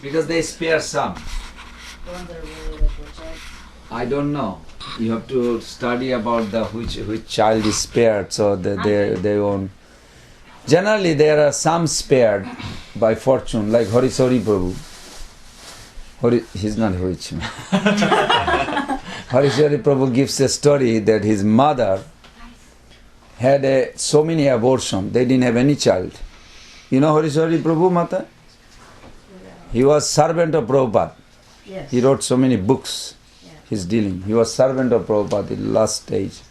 Because they spare some. The ones that are really like reject. I don't know. You have to study about the which child is spared, so that they won't. Generally, there are some spared by fortune, like Harisori Prabhu. He's not Horichi. Harisori Prabhu gives a story that his mother had so many abortions, they didn't have any child. You know Harisori Prabhu, Mata? He was servant of Prabhupada. Yes. He wrote so many books. Yeah. He's dealing. He was servant of Prabhupada in the last stage.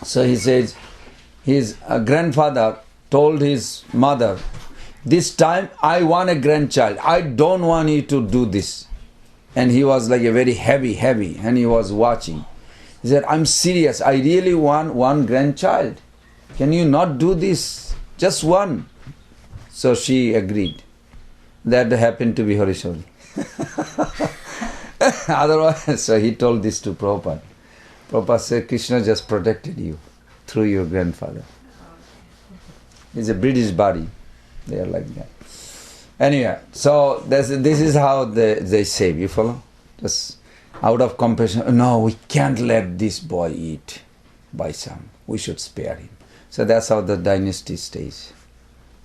So he says, his grandfather told his mother, this time I want a grandchild. I don't want you to do this. And he was like a very heavy, and he was watching. He said, I'm serious. I really want one grandchild. Can you not do this? Just one. So she agreed. That happened to be Harisori. Otherwise, so he told this to Prabhupada. Prabhupada said, Krishna just protected you through your grandfather. It's a British body. They are like that. Anyway, so this is how they save. You follow? Just out of compassion. No, we can't let this boy eat by some. We should spare him. So that's how the dynasty stays.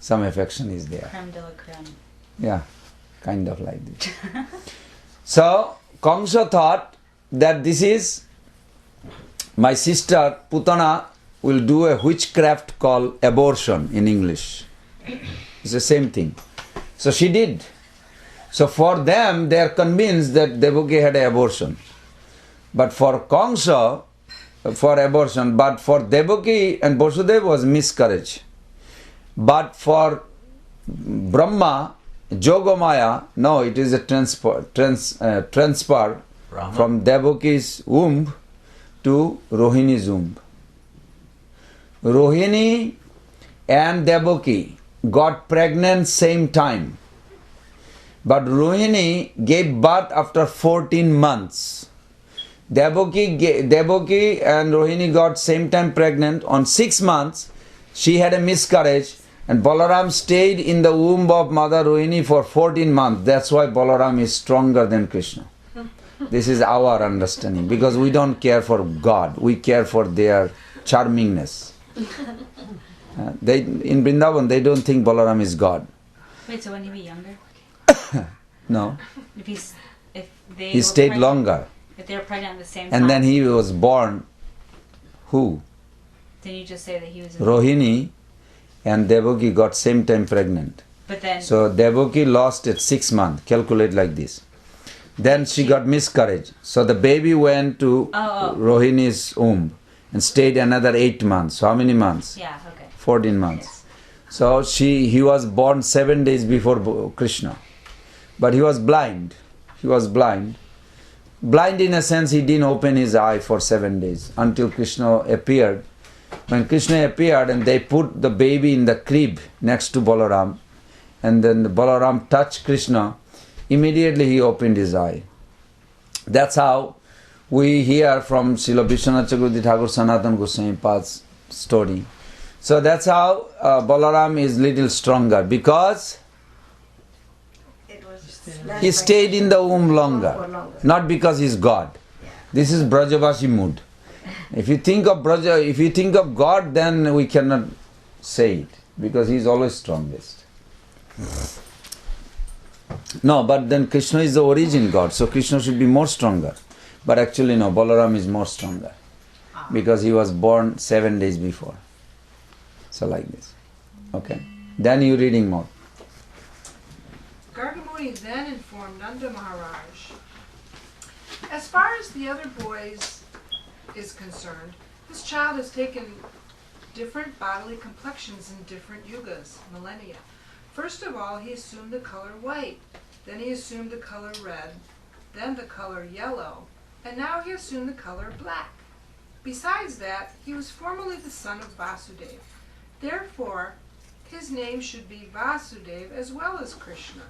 Some affection is there. Creme de la creme. Yeah, kind of like this. So, Kamsa thought that this is my sister Putana will do a witchcraft called abortion in English. It's the same thing. So she did. So for them, they are convinced that Devaki had an abortion. But for Kamsa, for abortion, but for Devaki and Vasudeva was miscarriage. But for Brahma, Jogamaya, no, it is a transfer from Devaki's womb to Rohini's womb. Rohini and Devaki got pregnant same time. But Rohini gave birth after 14 months. Devaki and Rohini got same time pregnant. On 6 months, she had a miscarriage. And Balaram stayed in the womb of Mother Rohini for 14 months. That's why Balaram is stronger than Krishna. This is our understanding. Because we don't care for God. We care for their charmingness. In Vrindavan, they don't think Balaram is God. Wait, so when he was younger? No. If they He were stayed pregnant, longer. If they were pregnant at the same time. And then he was born. Who? Then you just say that he was... Rohini and Devaki got same time pregnant. But then... So Devaki lost at 6 months. Calculate like this. Then she got miscarriage. So the baby went to Rohini's womb and stayed another 8 months. So how many months? Yeah, okay. 14 months. Yes. So he was born 7 days before Krishna. But he was blind. He was blind. Blind in a sense, he didn't open his eye for 7 days until Krishna appeared. When Krishna appeared and they put the baby in the crib next to Balaram, and then Balaram touched Krishna, immediately he opened his eye. That's how we hear from Srila Vishwanath Chakravarti Thakur Sanatana Goswami Pad's story. So that's how Balaram is little stronger, because he stayed in the womb longer, not because he's God. This is Brajavashi mood. If you think of God, then we cannot say it, because he is always strongest. No, but then Krishna is the origin God, so Krishna should be more stronger. But actually no, Balaram is more stronger, because he was born 7 days before. So like this. Okay. Then you reading more. Gargamuni then informed Nanda Maharaj, as far as the other boys is concerned, this child has taken different bodily complexions in different yugas, millennia. First of all, he assumed the color white, then he assumed the color red, then the color yellow, and now he assumed the color black. Besides that, he was formerly the son of Vasudeva. Therefore, his name should be Vasudeva as well as Krishna.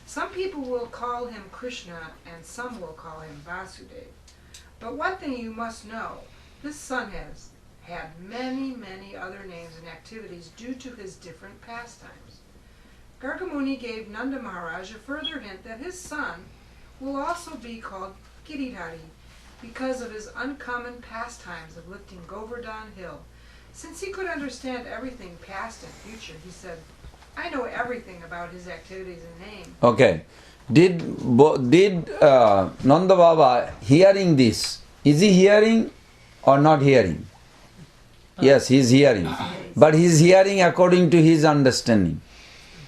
Some people will call him Krishna and some will call him Vasudeva. But one thing you must know, this son has had many, many other names and activities due to his different pastimes. Gargamuni gave Nanda Maharaj a further hint that his son will also be called Giridhari because of his uncommon pastimes of lifting Govardhan hill. Since he could understand everything past and future, he said, I know everything about his activities and name. Okay. Did Nanda Baba hearing this? Is he hearing or not hearing? Yes, he is hearing. But he is hearing according to his understanding.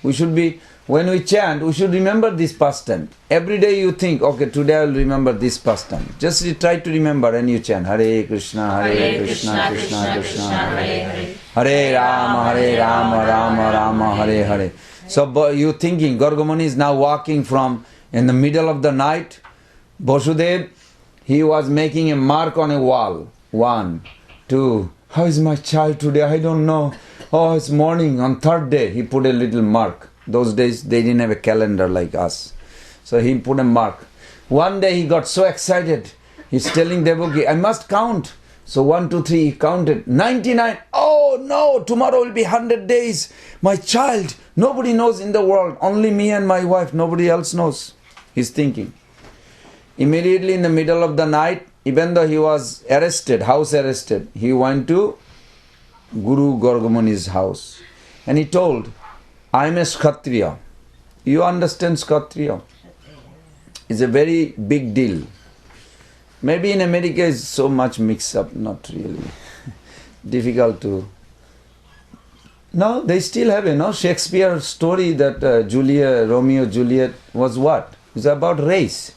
We should be, when we chant, we should remember this pastime. Every day you think, okay, today I will remember this pastime. Just try to remember and you chant Hare Krishna, Hare Krishna, Krishna Krishna, Hare Hare. Hare Rama, Rama Rama, Hare Hare. So you thinking, Gargamuni is now walking from in the middle of the night. Vasudev, he was making a mark on a wall. 1, 2, how is my child today? I don't know. Oh, it's morning. On third day, he put a little mark. Those days, they didn't have a calendar like us. So he put a mark. One day, he got so excited. He's telling Devaki, I must count. So 1, 2, 3, he counted. 99. Oh no, tomorrow will be 100 days. My child, nobody knows in the world. Only me and my wife. Nobody else knows. He's thinking. Immediately in the middle of the night, even though he was arrested, house arrested, he went to Guru Gargamuni's house. And he told, I am a Kshatriya. You understand Kshatriya? It's a very big deal. Maybe in America is so much mix up, not really. Difficult to... No, they still have, Shakespeare story that Romeo Juliet was what? It's about race.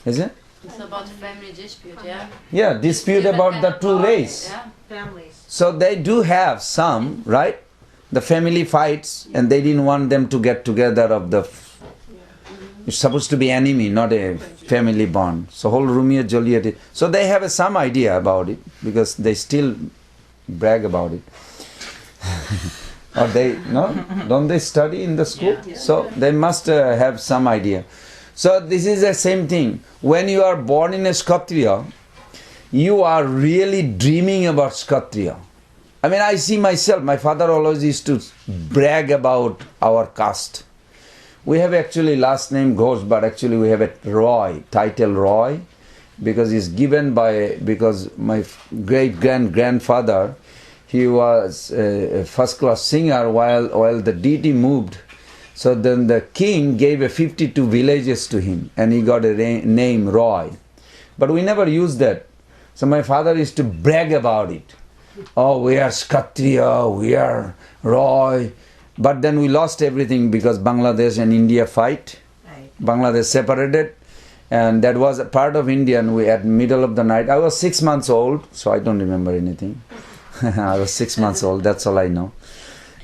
Is it? It's about family dispute, yeah? Yeah, dispute about the two race. Yeah. Families. So they do have some, right? The family fights and they didn't want them to get together of the... It's supposed to be enemy, not a family bond. So whole Romeo Juliet. So they have some idea about it because they still brag about it. Or they, no? Don't they study in the school? Yeah. So they must have some idea. So this is the same thing. When you are born in a Kshatriya, you are really dreaming about Kshatriya. I mean, I see myself, my father always used to brag about our caste. We have actually last name Ghosh, but actually we have a Roy, title Roy, because it's given because my great-grandfather, he was a first-class singer while the deity moved. So then the king gave 52 villages to him and he got a name Roy. But we never used that. So my father used to brag about it. Oh, we are Kshatriya, we are Roy. But then we lost everything because Bangladesh and India fight. Right. Bangladesh separated and that was a part of India and we at middle of the night. I was 6 months old, so I don't remember anything. I was 6 months old, that's all I know.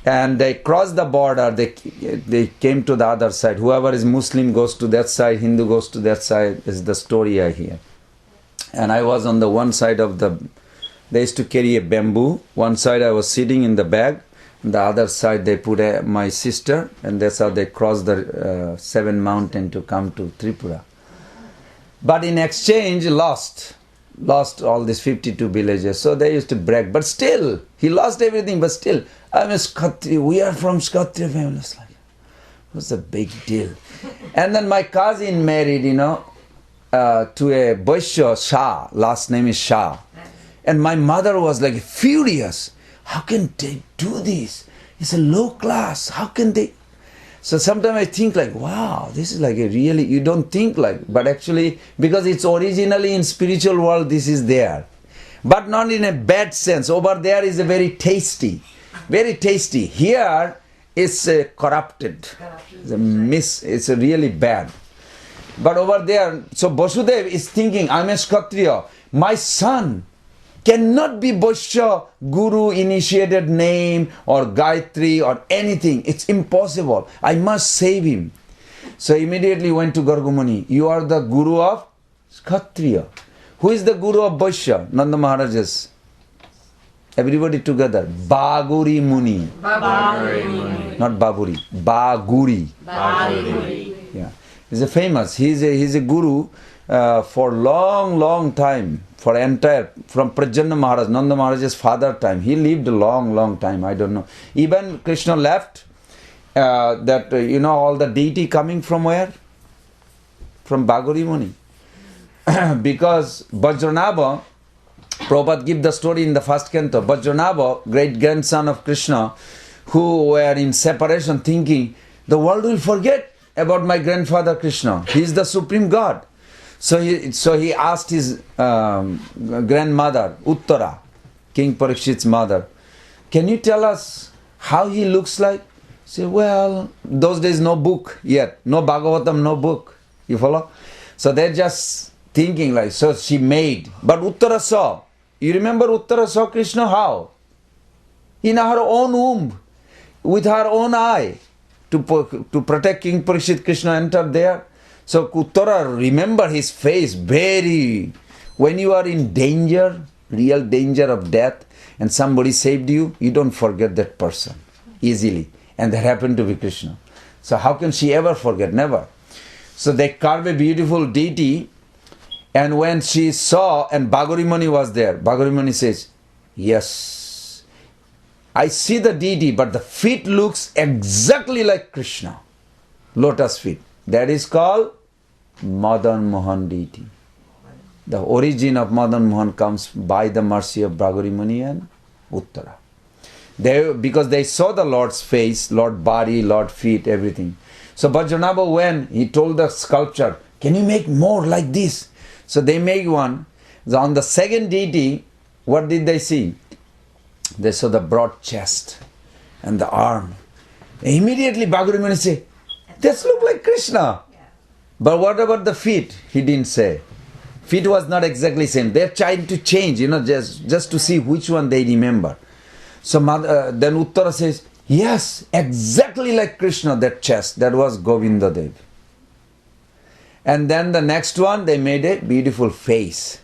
And they crossed the border, they came to the other side. Whoever is Muslim goes to that side, Hindu goes to that side, is the story I hear. And I was on the one side of they used to carry a bamboo. One side I was sitting in the bag, the other side they put my sister, and that's how they crossed the 7 mountain to come to Tripura. But in exchange, lost all these 52 villages. So they used to brag. But still, he lost everything, but still, I'm a Kshatriya, we are from Kshatriya family. It's like, it was a big deal. And then my cousin married, to a Vaishya Shah, last name is Shah. And my mother was like furious. How can they do this? It's a low class. How can they? So sometimes I think like, wow, this is like a really, you don't think like, but actually, because it's originally in spiritual world, this is there. But not in a bad sense. Over there is a very tasty. Very tasty. Here, it's corrupted. It's a really bad. But over there, so Vasudev is thinking, I'm a Kshatriya. My son cannot be Vaishya, Guru initiated name or Gayatri or anything. It's impossible. I must save him. So immediately went to Gargamuni. You are the Guru of Kshatriya. Who is the Guru of Vaishya? Nanda Maharaj's. Everybody together. Baguri Muni. Baburi Muni. Not Baburi. Baguri. Baguri. Yeah. He's a famous. He's a guru for long time. For from Prajanna Maharaj, Nanda Maharaj's father time. He lived a long time. I don't know. Even Krishna left all the deity coming from where? From Bhagavati Muni. Because Vajranabha, Prabhupada give the story in the first canto, Vajranabha, great grandson of Krishna, who were in separation thinking, the world will forget about my grandfather Krishna. He is the supreme God. So he asked his grandmother, Uttara, King Parikshit's mother, can you tell us how he looks like? She said, well, those days no book yet, no Bhagavatam, no book. You follow? So they're just thinking like, so she made. But Uttara saw. You remember Uttara saw Krishna how? In her own womb, with her own eye. To protect King Parikshit, Krishna entered there. So Uttara remember his face very. When you are in danger, real danger of death, and somebody saved you, you don't forget that person easily. And that happened to be Krishna. So how can she ever forget? Never. So they carve a beautiful deity, and when she saw, and Bhagavati Muni was there, Bhagavati Muni says, yes, I see the deity, but the feet looks exactly like Krishna. Lotus feet. That is called Madan Mohan deity. The origin of Madan Mohan comes by the mercy of Bhagavati Muni and Uttara. Because they saw the Lord's face, Lord body, Lord feet, everything. So Vajranabha, when he told the sculptor, can you make more like this? So they make one. So on the second deity, what did they see? They saw the broad chest and the arm. Immediately Bhagavati Muni said, this look like Krishna. But what about the feet? He didn't say. Feet was not exactly same. They're trying to change, just to see which one they remember. So then Uttara says, yes, exactly like Krishna, that chest. That was Govinda Dev. And then the next one, they made a beautiful face.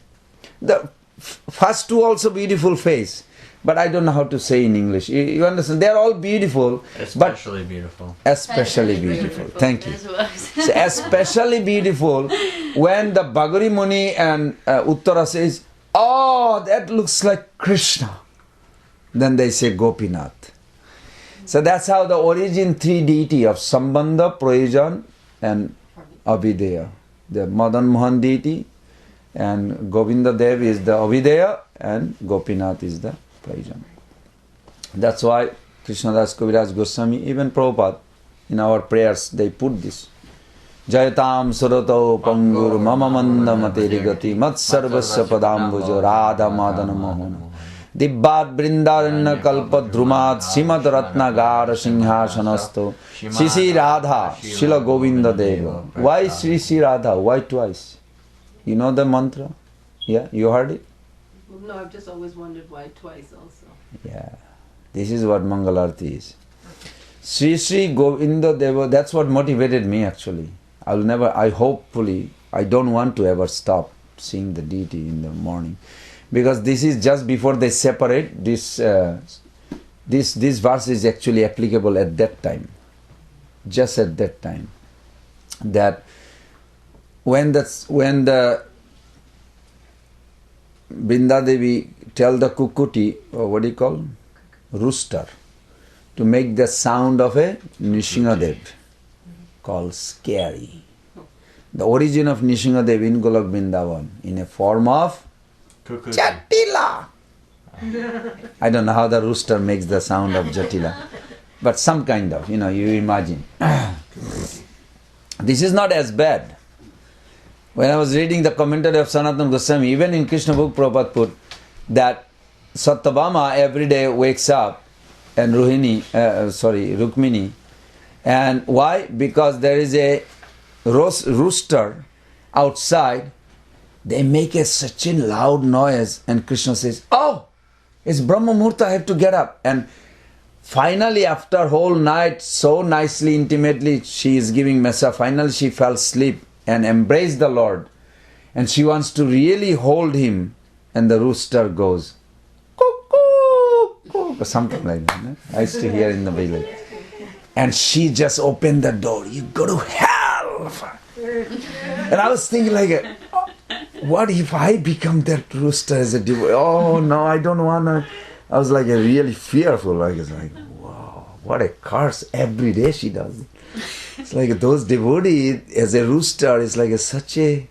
The first two also beautiful face. But I don't know how to say in English. You understand? They are all beautiful. Especially beautiful. Especially beautiful. Thank you. So especially beautiful when the Bhagavati Muni and Uttara says, oh, that looks like Krishna. Then they say Gopinath. So that's how the origin three deity of Sambandha, Prayojan and Abhideya. The Madan Mohan deity and Govinda Dev is the Abhideya and Gopinath is the Prayojan. That's why Krishnadas Kaviraj Goswami, even Prabhupada, in our prayers, they put this. Jayatam Surato Pangur Mama Manda Materi Gati Mat Sarvasya Padambujo Radha Madana Mohana Dibbat Brindaranya Kalpa Dhrumat Simad Ratnagara Singhasanasto Sisi Radha Shila Govinda Deva. Why Sri Radha? Why twice? You know the mantra? Yeah, you heard it? No, I've just always wondered why twice also. Yeah, this is what Mangalarti is. Sri Govinda Deva, that's what motivated me actually. I don't want to ever stop seeing the deity in the morning. Because this is just before they separate, this verse is actually applicable at that time. Just at that time. That when the Brinda Devi tell the kukuti, or what do you call? Rooster, to make the sound of a Nishingadev, called scary. The origin of Nishingadev in Golok Vrindavan, in a form of Jatila. I don't know how the rooster makes the sound of Jatila, but some kind of, you imagine. This is not as bad. When I was reading the commentary of Sanatana Goswami, even in Krsna Book Prabhupada put that Satyabhama every day wakes up and Rukmini. And why? Because there is a rooster outside. They make such a loud noise and Krishna says, oh, it's Brahma Murta, I have to get up. And finally, after whole night, so nicely, intimately, she is giving messa. Finally, she fell asleep and embraced the Lord. And she wants to really hold him. And the rooster goes, cuckoo, or something like that. I used to hear in the village. And she just opened the door. You go to hell. And I was thinking like, what if I become that rooster as a devotee? Oh no, I don't want to. I was like really fearful. Like, it's like, wow, what a curse. Every day she does it. It's like those devotees, as a rooster, is like such a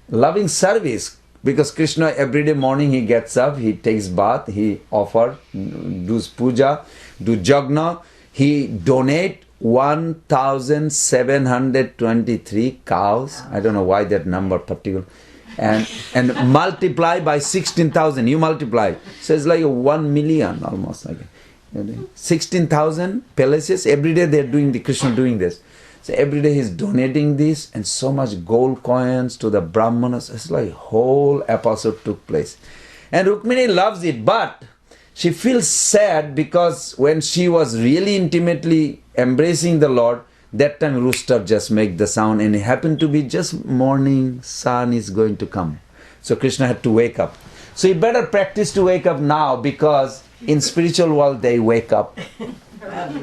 loving service. Because Krishna, every day morning he gets up, he takes bath, he offers, does puja, do jagna, he donate 1,723 cows. I don't know why that number particular. And multiply by 16,000. You multiply. So it's like 1 million almost. Like 16,000 palaces. Every day they're doing the Krishna doing this. So every day he's donating this and so much gold coins to the Brahmanas. It's like whole episode took place. And Rukmini loves it, but she feels sad because when she was really intimately embracing the Lord, that time rooster just make the sound, and it happened to be just morning, sun is going to come. So Krishna had to wake up. So you better practice to wake up now, because in spiritual world they wake up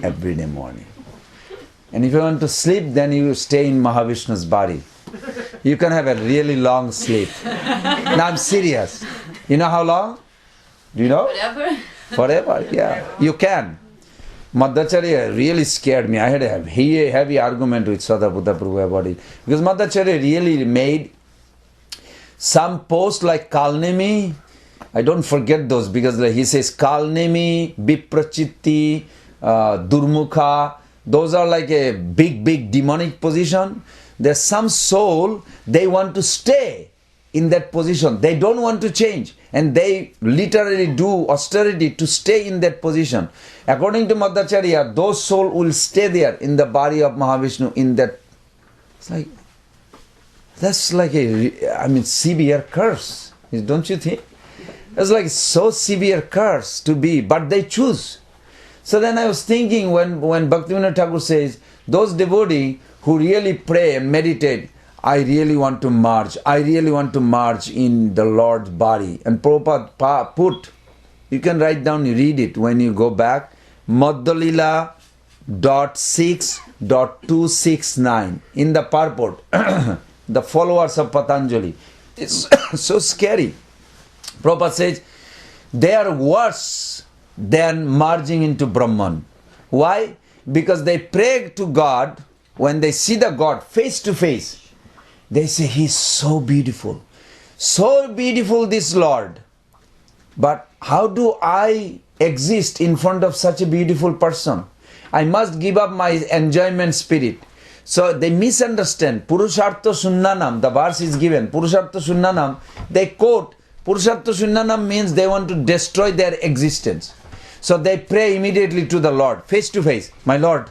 every day morning. And if you want to sleep, then you stay in Mahavishnu's body. You can have a really long sleep. Now I'm serious. You know how long? Do you know? Whatever. Forever, yeah. You can. Madhacharya really scared me. I had a heavy argument with Sadabuddha Prabhu about it. Because Madhacharya really made some post like Kalnemi. I don't forget those, because he says Kalnemi, Viprachitti, Durmukha. Those are like a big demonic position. There's some soul, they want to stay in that position. They don't want to change. And they literally do austerity to stay in that position. According to Madhacharya, those souls will stay there in the body of Mahavishnu in that. It's like, that's like severe curse. Don't you think? It's like so severe curse to be, but they choose. So then I was thinking when Bhaktivinoda Thakur says, those devotees who really pray and meditate, I really want to march. I really want to march in the Lord's body. And Prabhupada put, you can write down, you read it when you go back, Madhalila.6.269 in the purport, the followers of Patanjali. It's so scary. Prabhupada says, they are worse than merging into Brahman. Why? Because they pray to God, when they see the God face to face, they say, He's so beautiful. So beautiful, this Lord. But how do I exist in front of such a beautiful person? I must give up my enjoyment spirit. So they misunderstand. Purushartha Sunnanam, the verse is given. Purushartha Sunnanam, they quote, Purushartha Sunnanam means they want to destroy their existence. So they pray immediately to the Lord, face to face. My Lord,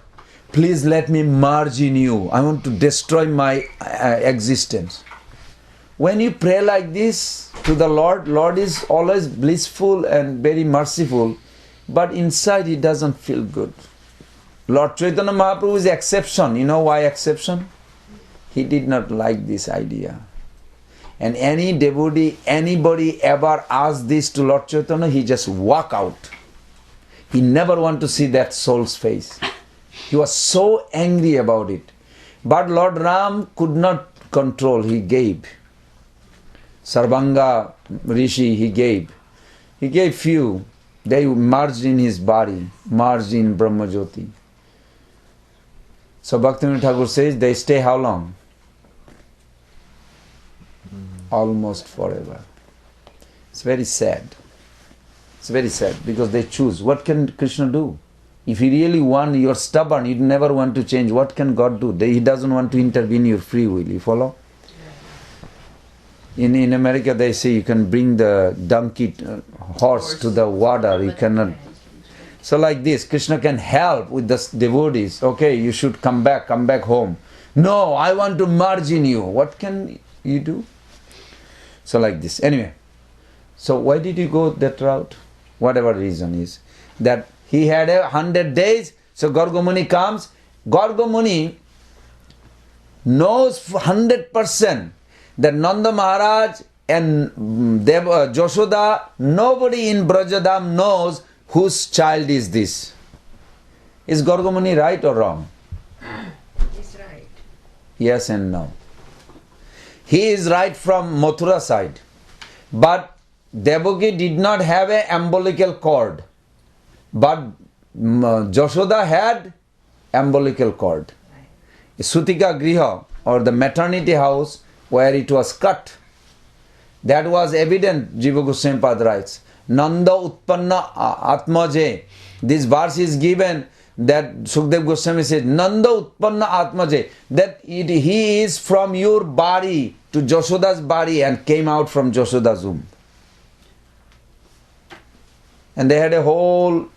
please let me merge in you. I want to destroy my existence. When you pray like this to the Lord, Lord is always blissful and very merciful, but inside He doesn't feel good. Lord Chaitanya Mahaprabhu is exception. You know why exception? He did not like this idea. And any devotee, anybody ever asked this to Lord Chaitanya, he just walk out. He never want to see that soul's face. He was so angry about it. But Lord Ram could not control, he gave. Sarvanga Rishi, he gave. He gave few. They merged in his body, merged in Brahmajyoti. So Bhaktivinoda Thakur says, they stay how long? Almost forever. It's very sad. It's very sad because they choose. What can Krishna do? If you really want, you're stubborn, you never want to change, what can God do? He doesn't want to intervene your free will. You follow? In America they say you can bring the donkey, horse to the water. You cannot. So like this, Krishna can help with the devotees. Okay, you should come back home. No, I want to merge in you. What can you do? So like this. Anyway, so why did you go that route? Whatever reason is. That he had 100 days, so Garga Muni comes. Garga Muni knows 100% that Nanda Maharaj and Joshoda, nobody in Brajadam knows whose child is this. Is Garga Muni right or wrong? He's right. Yes and no. He is right from Mathura side. But Devaki did not have an umbilical cord. But Jashoda had umbilical cord. Sutika Griha, or the maternity house where it was cut, that was evident, Jiva Goswami Pad writes. Nanda Utpanna Atmaje. This verse is given that Sukdev Goswami says, Nanda Utpanna Atmaje, that he is from your body to Jashoda's body and came out from Jashoda's womb. And they had a whole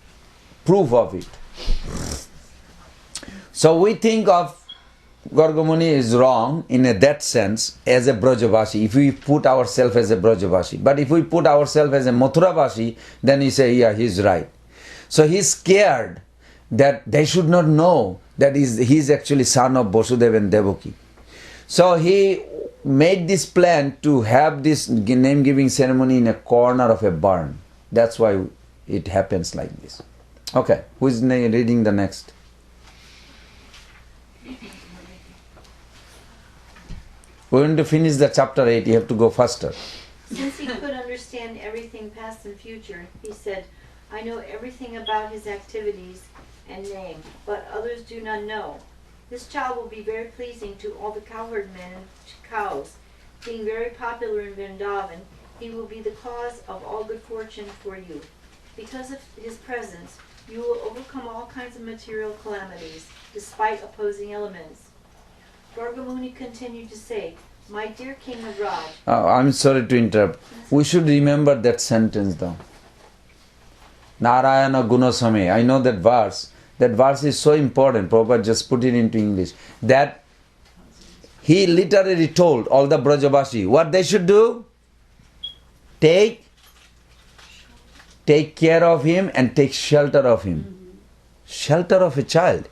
proof of it. So we think of Gargamuni is wrong in that sense as a Brajavashi, if we put ourselves as a Brajavashi. But if we put ourselves as a Mathuravashi, then we say, yeah, he's right. So he's scared that they should not know that he's actually son of Vasudeva and Devaki. So he made this plan to have this name-giving ceremony in a corner of a barn. That's why it happens like this. Okay, who is reading the next? We're going to finish the chapter 8, you have to go faster. Since he could understand everything past and future, he said, I know everything about his activities and name, but others do not know. This child will be very pleasing to all the cowherd men and cows. Being very popular in Vrindavan, he will be the cause of all good fortune for you. Because of his presence, you will overcome all kinds of material calamities, despite opposing elements. Gargamuni continued to say, My dear King of Raj. Oh, I'm sorry to interrupt. We should remember that sentence though. Narayana Gunasame. I know that verse. That verse is so important. Prabhupada just put it into English. That he literally told all the Brajavashi what they should do. Take care of him and take shelter of him. Shelter of a child.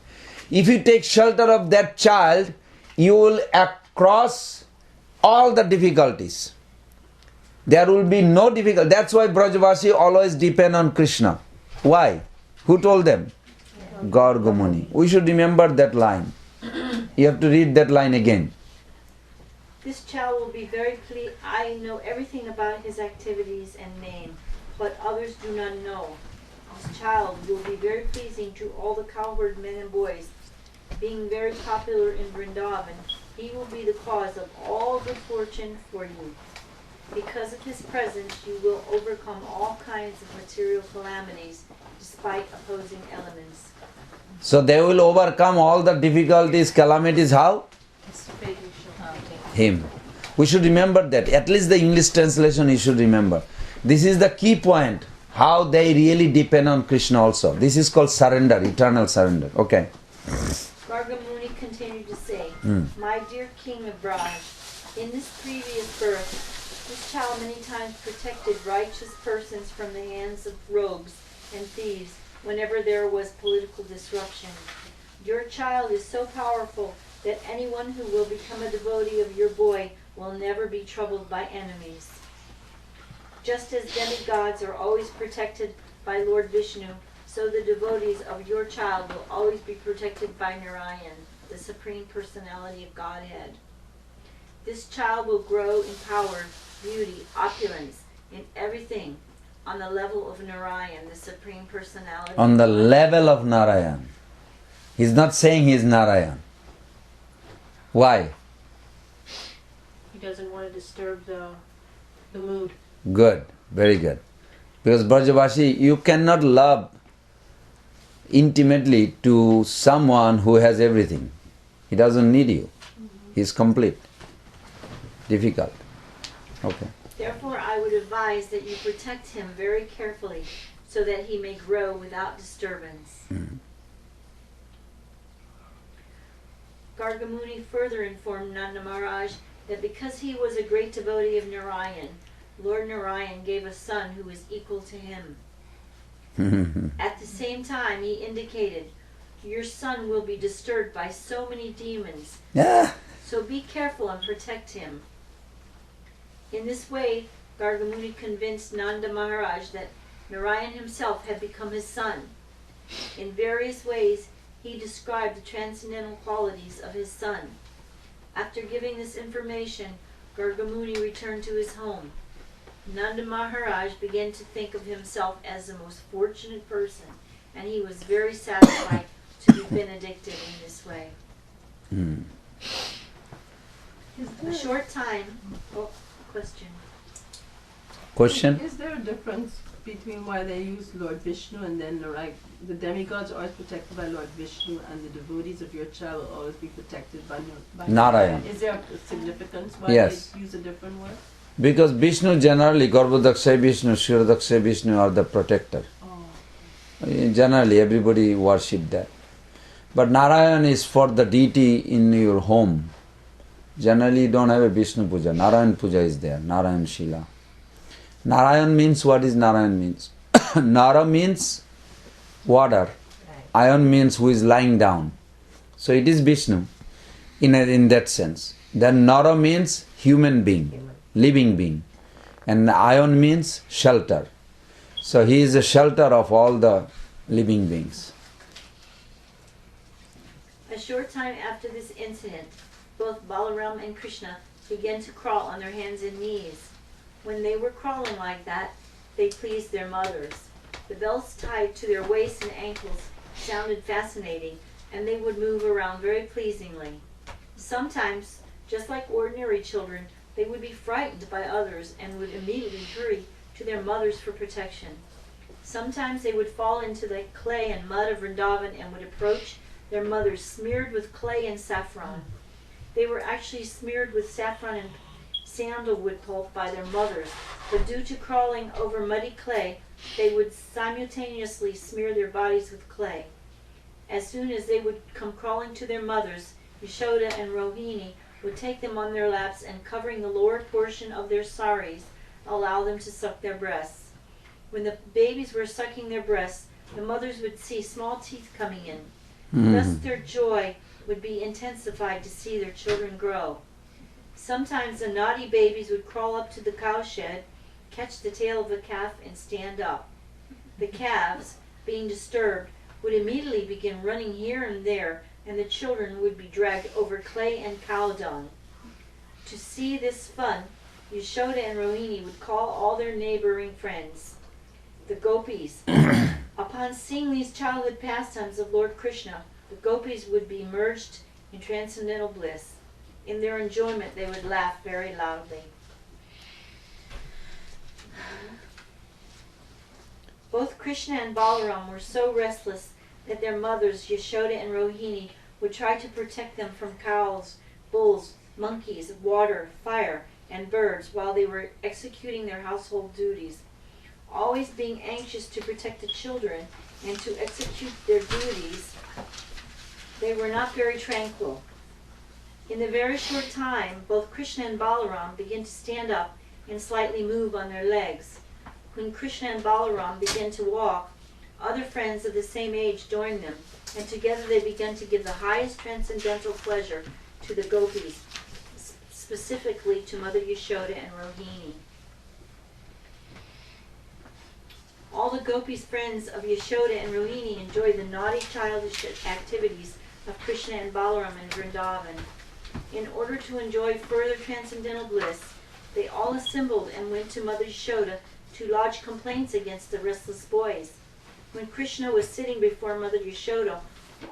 If you take shelter of that child, you will cross all the difficulties. There will be no difficulty. That's why Brajavashi always depend on Krishna. Why? Who told them? Gargamuni. We should remember that line. You have to read that line again. This child will be very pleased. I know everything about his activities and name, but others do not know. This child will be very pleasing to all the cowherd men and boys. Being very popular in Vrindavan, he will be the cause of all good fortune for you. Because of his presence, you will overcome all kinds of material calamities, despite opposing elements. So they will overcome all the difficulties, calamities, how? Him. We should remember that. At least the English translation you should remember. This is the key point. How they really depend on Krishna also. This is called surrender, eternal surrender. Okay. Gargamuni continued to say, My dear King of Braj, in this previous birth, this child many times protected righteous persons from the hands of rogues and thieves whenever there was political disruption. Your child is so powerful that anyone who will become a devotee of your boy will never be troubled by enemies. Just as demigods are always protected by Lord Vishnu, so the devotees of your child will always be protected by Narayan, the Supreme Personality of Godhead. This child will grow in power, beauty, opulence, in everything, on the level of Narayan, the Supreme Personality. On the level of Narayan. He's not saying he's Narayan. Why? He doesn't want to disturb the mood. Good, very good. Because Brajavashi, you cannot love intimately to someone who has everything. He doesn't need you. He's complete. Difficult. Okay. Therefore, I would advise that you protect him very carefully so that he may grow without disturbance. Gargamuni further informed Nanda Maharaj that because he was a great devotee of Narayan, Lord Narayan gave a son who was equal to him. At the same time, he indicated, your son will be disturbed by so many demons, so be careful and protect him. In this way, Gargamuni convinced Nanda Maharaj that Narayan himself had become his son. In various ways, he described the transcendental qualities of his son. After giving this information, Gargamuni returned to his home. Nanda Maharaj began to think of himself as the most fortunate person and he was very satisfied to be benedicted in this way. A short time. Oh, question. Question? Is there a difference between why they use Lord Vishnu and then the demigods are always protected by Lord Vishnu and the devotees of your child will always be protected by Narayan. Is there a significance why Yes. they use a different word? Because Vishnu generally, Garbhodakshay Vishnu, Shiradakshay Vishnu are the protector. Generally, everybody worship that. But Narayan is for the deity in your home. Generally, you don't have a Vishnu puja. Narayan puja is there. Narayan Shila. Narayan means, what is Narayan means? Nara means water. Ayan means who is lying down. So it is Vishnu in that sense. Then Nara means human being, living being. And Ayan means shelter. So he is a shelter of all the living beings. A short time after this incident, both Balaram and Krishna began to crawl on their hands and knees. When they were crawling like that, they pleased their mothers. The belts tied to their waists and ankles sounded fascinating, and they would move around very pleasingly. Sometimes, just like ordinary children, they would be frightened by others and would immediately hurry to their mothers for protection. Sometimes they would fall into the clay and mud of Vrindavan and would approach their mothers smeared with clay and saffron. They were actually smeared with saffron and sandalwood pulp by their mothers, but due to crawling over muddy clay, they would simultaneously smear their bodies with clay. As soon as they would come crawling to their mothers, Yashoda and Rohini would take them on their laps and, covering the lower portion of their saris, allow them to suck their breasts. When the babies were sucking their breasts, the mothers would see small teeth coming in. Thus their joy would be intensified to see their children grow. Sometimes the naughty babies would crawl up to the cowshed, catch the tail of a calf, and stand up. The calves, being disturbed, would immediately begin running here and there, and the children would be dragged over clay and cow dung. To see this fun, Yashoda and Rohini would call all their neighboring friends, the gopis. Upon seeing these childhood pastimes of Lord Krishna, the gopis would be merged in transcendental bliss. In their enjoyment, they would laugh very loudly. Both Krishna and Balaram were so restless that their mothers, Yashoda and Rohini, would try to protect them from cows, bulls, monkeys, water, fire, and birds while they were executing their household duties. Always being anxious to protect the children and to execute their duties, they were not very tranquil. In a very short time, both Krishna and Balaram began to stand up and slightly move on their legs. When Krishna and Balaram began to walk, other friends of the same age joined them, and together they began to give the highest transcendental pleasure to the gopis, specifically to Mother Yashoda and Rohini. All the gopis' friends of Yashoda and Rohini enjoyed the naughty childish activities of Krishna and Balaram in Vrindavan. In order to enjoy further transcendental bliss, they all assembled and went to Mother Yashoda to lodge complaints against the restless boys. When Krishna was sitting before Mother Yashoda,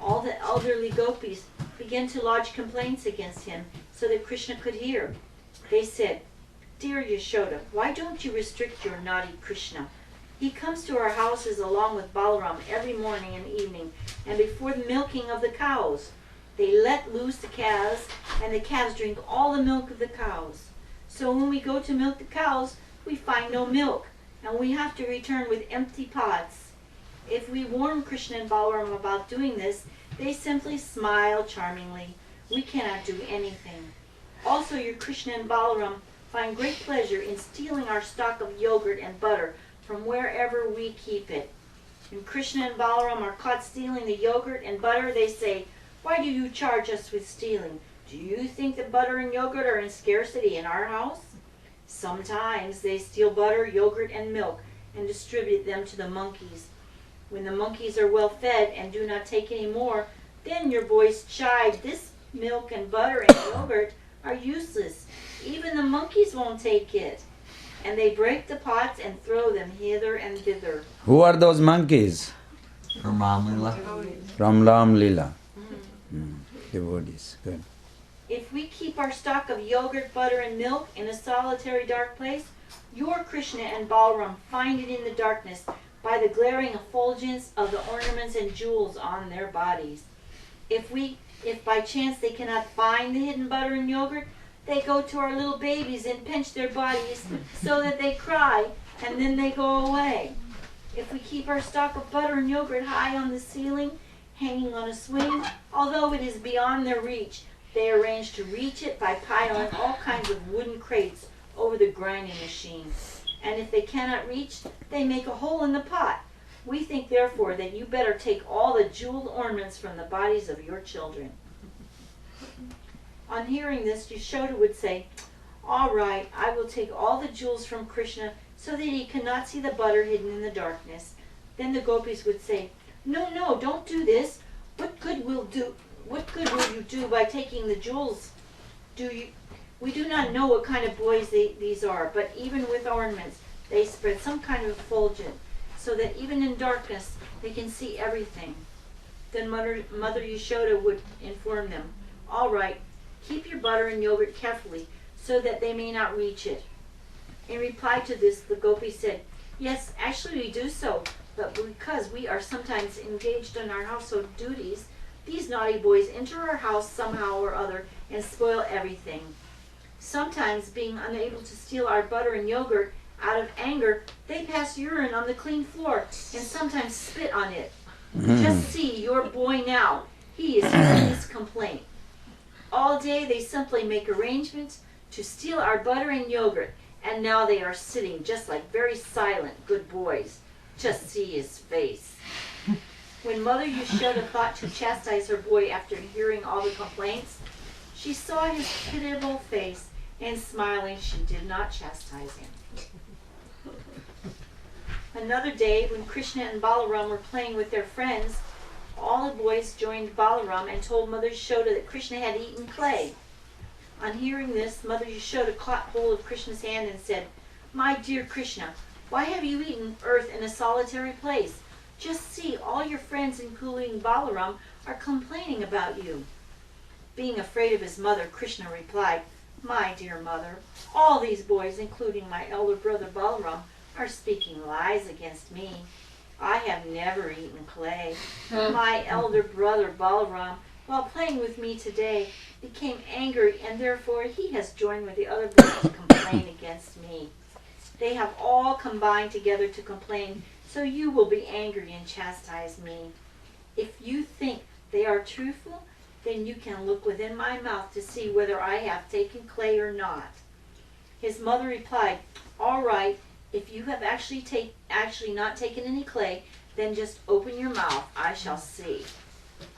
all the elderly gopis began to lodge complaints against him so that Krishna could hear. They said, "Dear Yashoda, why don't you restrict your naughty Krishna? He comes to our houses along with Balaram every morning and evening, and before the milking of the cows. They let loose the calves, and the calves drink all the milk of the cows. So when we go to milk the cows, we find no milk, and we have to return with empty pots. If we warn Krishna and Balaram about doing this, they simply smile charmingly. We cannot do anything. Also, your Krishna and Balaram find great pleasure in stealing our stock of yogurt and butter from wherever we keep it. When Krishna and Balaram are caught stealing the yogurt and butter, they say, 'Why do you charge us with stealing? Do you think that butter and yogurt are in scarcity in our house?' Sometimes they steal butter, yogurt, and milk and distribute them to the monkeys. When the monkeys are well fed and do not take any more, then your boys chide, 'This milk and butter and yogurt are useless. Even the monkeys won't take it.' And they break the pots and throw them hither and thither." Who are those monkeys? From Ram Lila. From Ram Lila. Devotees. Good. If we keep our stock of yogurt, butter, and milk in a solitary dark place, your Krishna and Balaram find it in the darkness by the glaring effulgence of the ornaments and jewels on their bodies. If by chance they cannot find the hidden butter and yogurt, they go to our little babies and pinch their bodies so that they cry, and then they go away. If we keep our stock of butter and yogurt high on the ceiling, hanging on a swing, although it is beyond their reach, they arrange to reach it by piling all kinds of wooden crates over the grinding machine. And if they cannot reach, they make a hole in the pot. We think, therefore, that you better take all the jeweled ornaments from the bodies of your children. On hearing this, Yashoda would say, all right, I will take all the jewels from Krishna so that he cannot see the butter hidden in the darkness. Then the gopis would say, no, don't do this. What good will you do by taking the jewels? We do not know what kind of boys these are, but even with ornaments, they spread some kind of effulgence, so that even in darkness, they can see everything. Then Mother Yashoda would inform them, all right, keep your butter and yogurt carefully, so that they may not reach it. In reply to this, the gopis said, yes, actually we do so, but because we are sometimes engaged in our household duties, these naughty boys enter our house somehow or other and spoil everything. Sometimes, being unable to steal our butter and yogurt, out of anger, they pass urine on the clean floor and sometimes spit on it. Just see your boy now. He is hearing this complaint. All day they simply make arrangements to steal our butter and yogurt, and now they are sitting just like very silent, good boys. Just see his face. When Mother Yashoda thought to chastise her boy after hearing all the complaints, she saw his pitiable face, and smiling, she did not chastise him. Another day, when Krishna and Balaram were playing with their friends, all the boys joined Balaram and told Mother Yashoda that Krishna had eaten clay. On hearing this, Mother Yashoda caught hold of Krishna's hand and said, my dear Krishna, why have you eaten earth in a solitary place? Just see, all your friends, including Balaram, are complaining about you. Being afraid of his mother, Krishna replied, my dear mother, all these boys, including my elder brother Balaram, are speaking lies against me. I have never eaten clay. My elder brother Balaram, while playing with me today, became angry, and therefore he has joined with the other boys to complain against me. They have all combined together to complain, so you will be angry and chastise me. If you think they are truthful, then you can look within my mouth to see whether I have taken clay or not. His mother replied, all right, if you have actually not taken any clay, then just open your mouth, I shall see.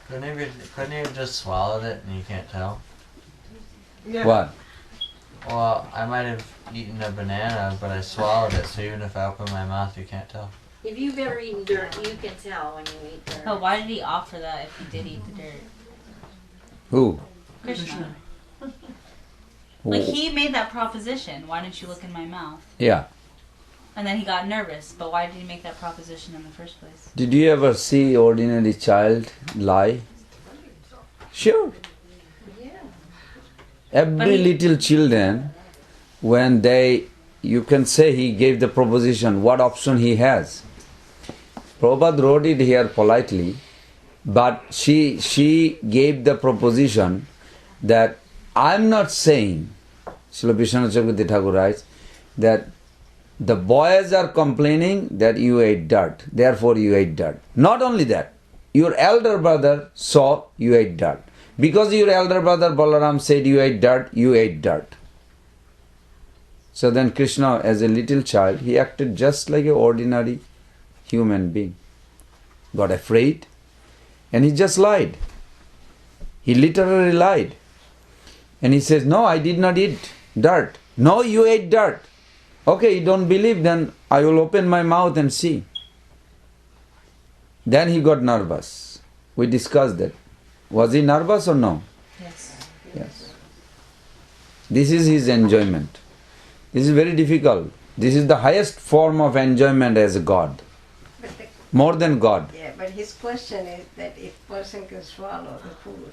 Couldn't you have just swallowed it and you can't tell? Yeah. What? Well, I might have eaten a banana, but I swallowed it, so even if I open my mouth, you can't tell. If you've ever eaten dirt, you can tell when you eat dirt. But why did he offer that if he did eat the dirt? Who? Krishna. Who? Like, he made that proposition, why didn't you look in my mouth? Yeah. And then he got nervous, but why did he make that proposition in the first place? Did you ever see ordinary child lie? Sure. Yeah. Every little children, when you can say he gave the proposition, what option he has. Prabhupada wrote it here politely, but she gave the proposition that I'm not saying, Srila Vishwanath Chakravarti Thakur writes, that the boys are complaining that you ate dirt, therefore you ate dirt. Not only that, your elder brother saw you ate dirt. Because your elder brother Balaram said you ate dirt, you ate dirt. So then Krishna, as a little child, he acted just like an ordinary human being. Got afraid and he just lied. He literally lied. And he says, no, I did not eat dirt. No, you ate dirt. Okay, you don't believe, then I will open my mouth and see. Then he got nervous. We discussed that. Was he nervous or no? Yes. Yes. This is his enjoyment. This is very difficult. This is the highest form of enjoyment as a God. more than God. Yeah, but his question is that if person can swallow the food.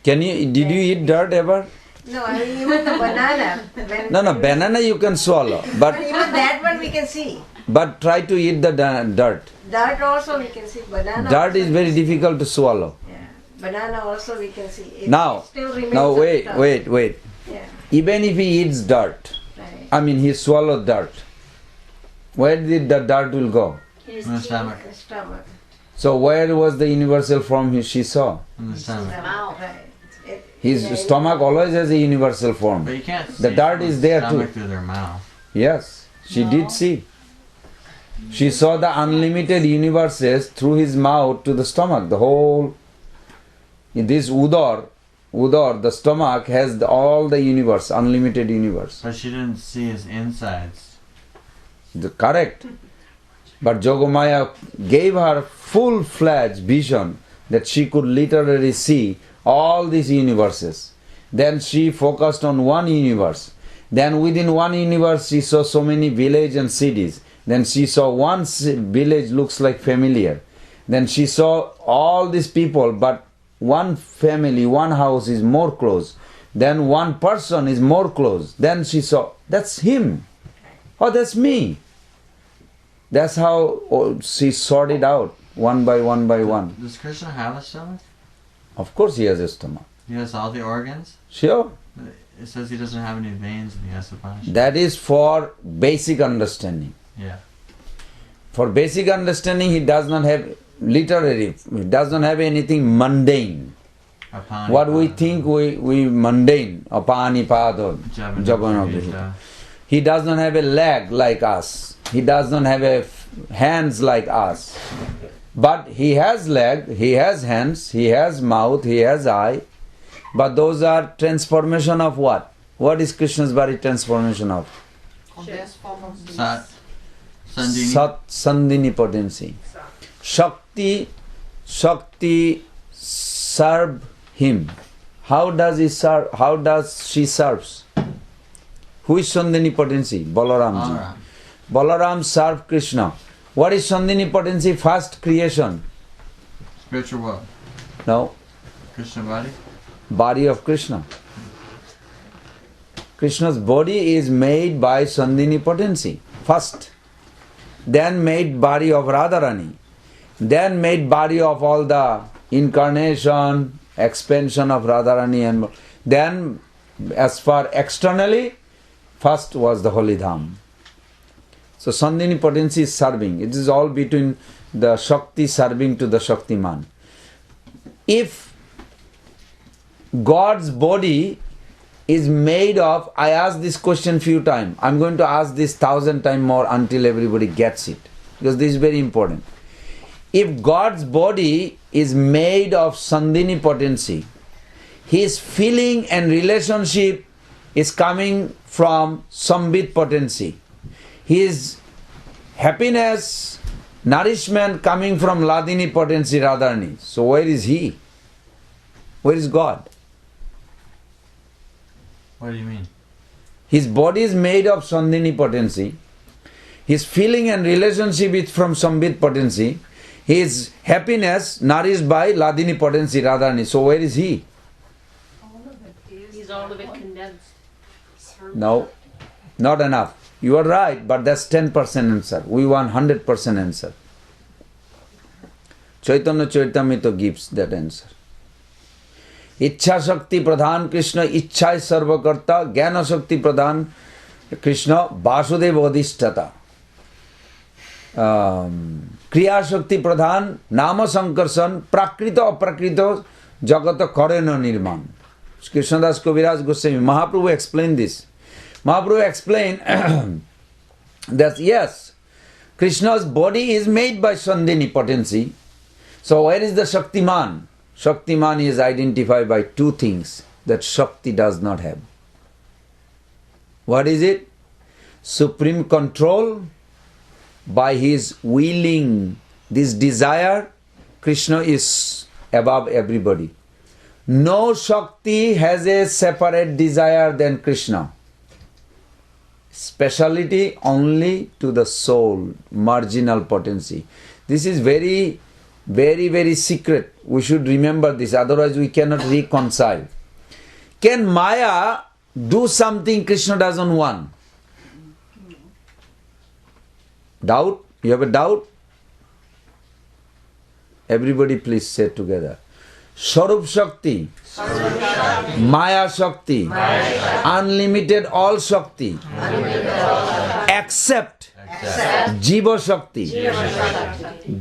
Did you eat dirt ever? No, I mean even the banana. When No, banana you can swallow, but even that one we can see. but try to eat the dirt. Dirt also we can see. Banana. Dirt also is very difficult to swallow. Yeah. Banana also we can see. It Now, still remains now on wait. top. Yeah. Even if he eats dirt, Right. I mean he swallowed dirt, where did the dirt will go? In his In the teeth. stomach. The stomach. So where was the universal form she saw? In the stomach. Mouth. Right. His Yeah, stomach always has a universal form. But you can't The see dirt someone's is there stomach too. through their mouth. Yes, she No. did see. She saw the unlimited universes through his mouth to the stomach. The whole, in this udar, the stomach has all the universe, unlimited universe. But she didn't see his insides. Correct. But Yogamaya gave her full-fledged vision that she could literally see all these universes. Then she focused on one universe. Then within one universe she saw so many villages and cities. Then she saw one village looks like familiar. Then she saw all these people, but one family, one house is more close. Then one person is more close. Then she saw, that's him. Oh, that's me. That's how she sorted out one by one by one. Does Krishna have a stomach? Of course he has a stomach. He has all the organs? Sure. It says he doesn't have any veins in the Upanishad. That is for basic understanding. Yeah. For basic understanding he does not have literary, he does not have anything mundane. Apani What we pada. think we mundane, apani pada, Javana javana Prita. prita. He does not have a leg like us. He does not have hands like us. But he has leg, he has hands, he has mouth, he has eye. But those are transformation of what? What is Krishna's body transformation of? Sat. Sandini. Sat Sandini potency. Shakti serve him. How does he serve? How does she serves? Who is Sandini potency? Balaramji. Balaram. Balaram serve Krishna. What is Sandini potency? First creation. Spiritual world. No. Krishna body. Body of Krishna. Krishna's body is made by Sandini potency. First. Then made body of Radharani. Then made body of all the incarnation, expansion of Radharani, and then as far externally, first was the Holy Dham. So Sandini potency is serving. It is all between the Shakti serving to the Shaktiman. If God's body is made of, I asked this question few times. I'm going to ask this 1,000 times more until everybody gets it. Because this is very important. If God's body is made of Sandini potency, his feeling and relationship is coming from Sambit potency. His happiness, nourishment coming from Ladini potency, Radharani. So where is he? Where is God? What do you mean? His body is made of Sandini potency. His feeling and relationship is from Sambit potency. His happiness nourished by Ladini potency, Radharani. So where is he? He's all of it condensed. No, not enough. You are right, but that's 10% answer. We want 100% answer. Chaitanya Charitamrita gives that answer. Ichha Shakti Pradhan Krishna, Ichha is Sarvakarta, Jnana Shakti Pradhan Krishna, Vasudeva Adhisthata. Kriya Shakti Pradhan, Nama Sankarsan, Prakrita Aprakrita, Jagata Karena Nirman. Krishnadas Kaviraj Goswami, Mahaprabhu explained this. Mahaprabhu explained that yes, Krishna's body is made by Sandini potency. So where is the Shaktiman? Shaktiman is identified by two things that Shakti does not have. What is it? Supreme control by his willing. This desire, Krishna is above everybody. No Shakti has a separate desire than Krishna. Speciality only to the soul, marginal potency. This is very, very, very secret. We should remember this, otherwise we cannot reconcile. Can Maya do something Krishna doesn't want? Doubt? You have a doubt? Everybody please say together. Swarup Shakti, Maya Shakti, unlimited all Shakti, except Jiva Shakti,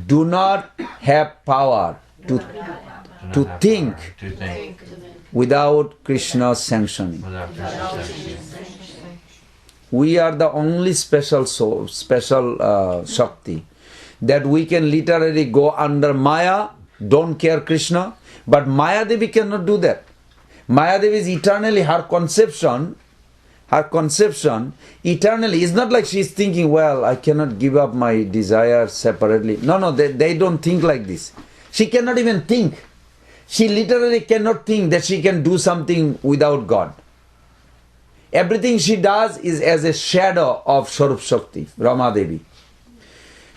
do not have power to think without Krishna's sanctioning. We are the only special Shakti that we can literally go under Maya, don't care Krishna, but Maya Devi cannot do that. Maya Devi is eternally, her conception eternally is not like she is thinking, well, I cannot give up my desire separately. No, they don't think like this. She cannot even think. She literally cannot think that she can do something without God. Everything she does is as a shadow of Swarup Shakti, Rama Devi.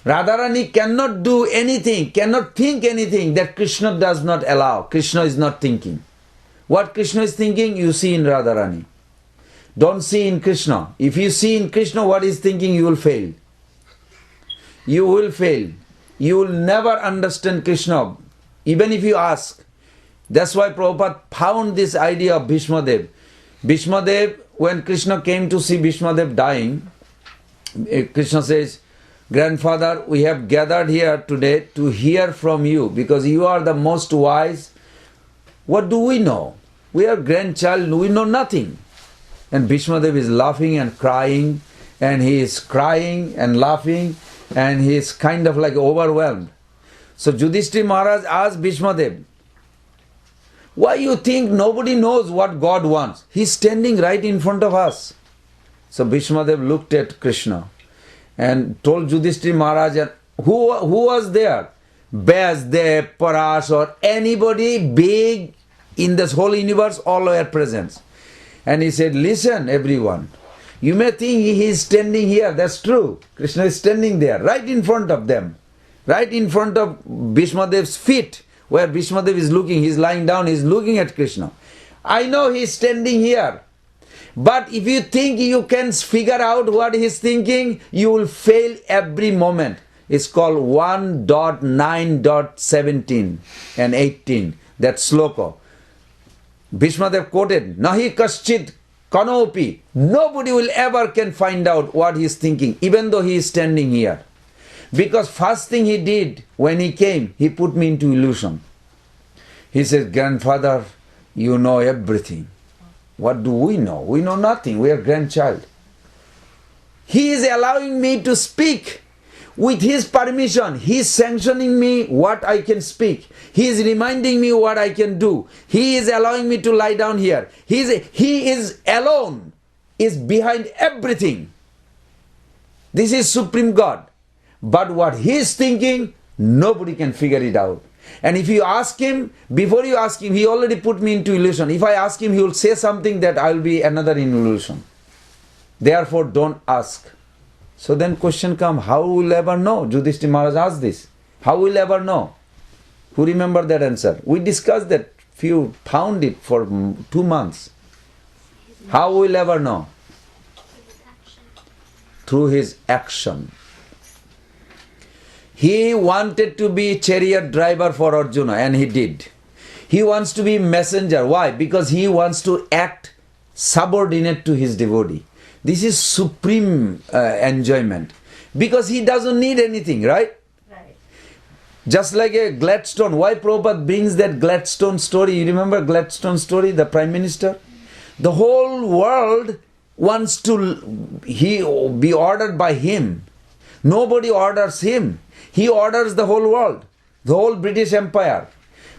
Radharani cannot do anything, cannot think anything that Krishna does not allow. Krishna is not thinking. What Krishna is thinking, you see in Radharani. Don't see in Krishna. If you see in Krishna what he is thinking, you will fail. You will fail. You will never understand Krishna, even if you ask. That's why Prabhupada found this idea of Bhishma Dev. Bhishma Dev, when Krishna came to see Bhishma Dev dying, Krishna says, Grandfather, we have gathered here today to hear from you because you are the most wise. What do we know? We are grandchild, we know nothing. And Bhishma Dev is laughing and crying, and he is crying and laughing, and he is kind of like overwhelmed. So Yudhishthira Maharaj asked Bhishma Dev, why you think nobody knows what God wants? He is standing right in front of us. So Bhishma Dev looked at Krishna and told Yudhishthira Maharaj, who was there? Vyasdev, Parash, or anybody big in this whole universe, all were present. And he said, listen everyone, you may think he is standing here, that's true. Krishna is standing there, right in front of them, right in front of Bhishma Dev's feet, where Bhishma Dev is looking, he is lying down, he is looking at Krishna. I know he is standing here. But if you think you can figure out what he is thinking, you will fail every moment. It's called 1.9.17 and 18, that sloka. Bhishma Dev quoted, Nahi kaschid kanopi. Nobody will ever can find out what he is thinking, even though he is standing here. Because first thing he did when he came, he put me into illusion. He says, Grandfather, you know everything. What do we know? We know nothing. We are grandchild. He is allowing me to speak with his permission. He is sanctioning me what I can speak. He is reminding me what I can do. He is allowing me to lie down here. He is alone, is behind everything. This is Supreme God. But what he is thinking, nobody can figure it out. And if you ask him, before you ask him, he already put me into illusion. If I ask him, he will say something that I will be another in illusion. Therefore, don't ask. So then question comes, how will ever know? Yudhishthira Maharaj asked this. How will ever know? Who remember that answer? We discussed that, few found it for 2 months. How will ever know? Through his action. He wanted to be chariot driver for Arjuna, and he did. He wants to be messenger. Why? Because he wants to act subordinate to his devotee. This is supreme enjoyment. Because he doesn't need anything, right? Right. Just like a Gladstone. Why Prabhupada brings that Gladstone story? You remember Gladstone story, the Prime Minister? The whole world wants to be ordered by him. Nobody orders him. He orders the whole world, the whole British Empire.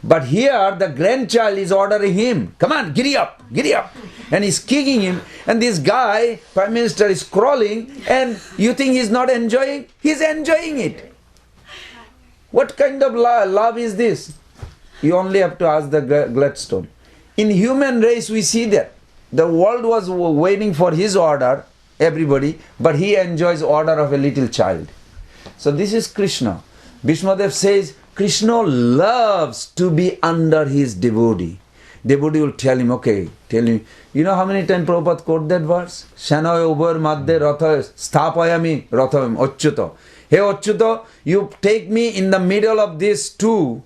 But here the grandchild is ordering him. Come on, giddy up, giddy up. And he's kicking him. And this guy, Prime Minister, is crawling. And you think he's not enjoying? He's enjoying it. What kind of love is this? You only have to ask the Gladstone. In human race we see that. The world was waiting for his order, everybody. But he enjoys order of a little child. So this is Krishna. Bhishmadev says, Krishna loves to be under his devotee. Devotee will tell him, okay, tell him. You know how many times Prabhupada quote that verse? Shanoy ubar madhya ratha sthapayami ratham achyuta. Hey Achyuta, you take me in the middle of these two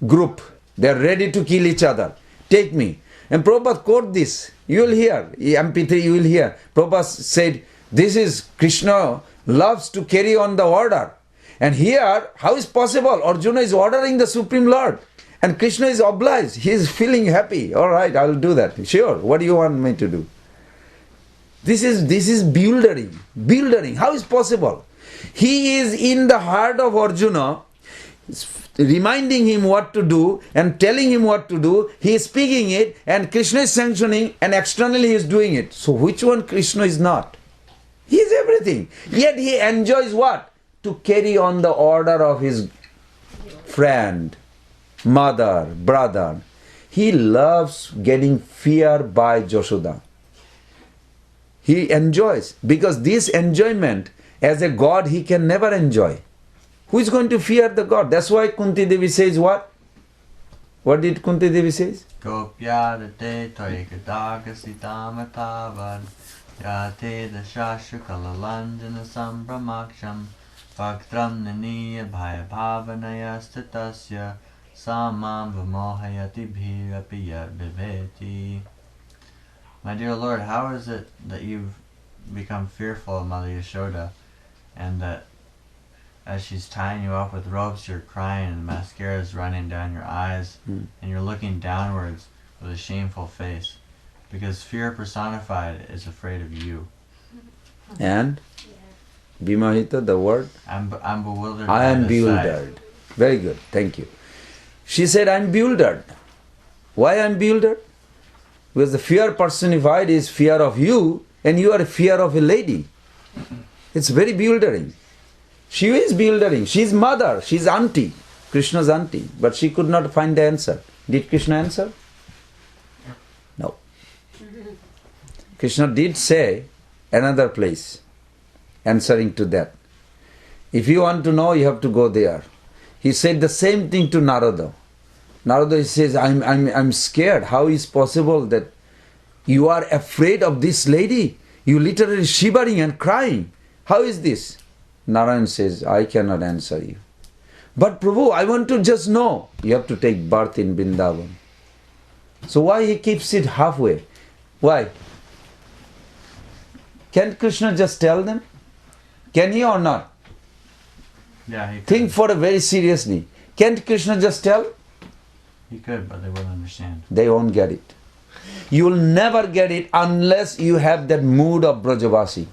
group. They are ready to kill each other. Take me. And Prabhupada quote this. You will hear. MP3 you will hear. Prabhupada said, this is Krishna loves to carry on the order. And here, how is possible? Arjuna is ordering the Supreme Lord. And Krishna is obliged. He is feeling happy. All right, I will do that. Sure. What do you want me to do? This is bewildering. Bewildering. How is possible? He is in the heart of Arjuna, reminding him what to do and telling him what to do. He is speaking it and Krishna is sanctioning and externally he is doing it. So which one Krishna is not? He is everything. Yet he enjoys what? To carry on the order of his friend, mother, brother. He loves getting feared by Yashoda. He enjoys, because this enjoyment as a god he can never enjoy. Who is going to fear the god? That's why Kunti Devi says what? What did Kunti Devi says? Gopyadate toikadagasitamatavad yate dashashukalalanjana sambramaksham bhaktram naniya bhayabhavanaya statasya samam vamohayati bhirapi yadviveti. My dear Lord, how is it that you've become fearful of Mother Yashoda, and that as she's tying you up with ropes, you're crying and mascara is running down your eyes, and you're looking downwards with a shameful face, because fear personified is afraid of you. And Bimahita, the word? I'm bewildered. I am bewildered. Very good, thank you. She said, I'm bewildered. Why I'm bewildered? Because the fear personified is fear of you, and you are a fear of a lady. It's very bewildering. She is bewildering. She's mother, she's auntie, Krishna's auntie. But she could not find the answer. Did Krishna answer? No. Krishna did say another place, answering to that. If you want to know, you have to go there. He said the same thing to Narada. Narada says, I'm scared. How is possible that you are afraid of this lady? You literally shivering and crying. How is this? Narayan says, I cannot answer you. But Prabhu, I want to just know. You have to take birth in Vrindavan. So why he keeps it halfway? Why? Can Krishna just tell them? Can he or not? Yeah, he could. Think for a very seriously. Can't Krishna just tell? He could, but they wouldn't understand. They won't get it. You will never get it unless you have that mood of Brajavasi.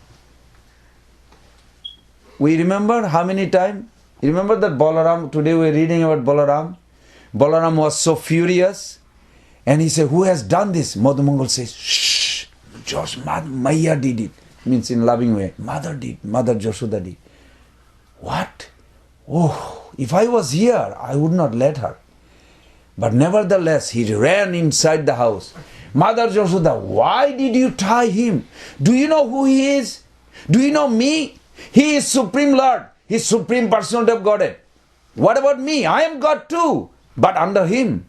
We remember how many times? You remember that Balaram, today we are reading about Balaram. Balaram was so furious and he said, who has done this? Madhumangal says, shh, Josh, Maya did it. Means in loving way. Mother did, Mother Yashoda did. What? Oh, if I was here, I would not let her. But nevertheless, he ran inside the house. Mother Yashoda, why did you tie him? Do you know who he is? Do you know me? He is Supreme Lord. He is Supreme Personality of Godhead. What about me? I am God too. But under him,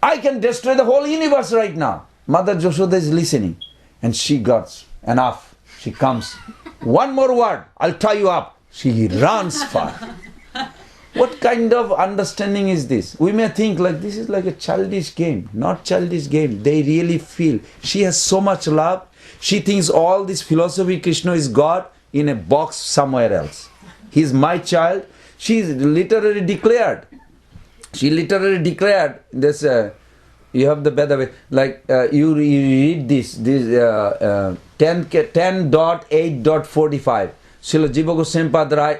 I can destroy the whole universe right now. Mother Yashoda is listening. And she got enough. She comes. One more word, I'll tie you up. She runs far. What kind of understanding is this? We may think like this is like a childish game. Not childish game. They really feel. She has so much love. She thinks all this philosophy, Krishna is God in a box somewhere else. He is my child. She literally declared. She literally declared this. You have the better way. Like you read this 10.8.45. Srila Jiva Goswami Pad Rai.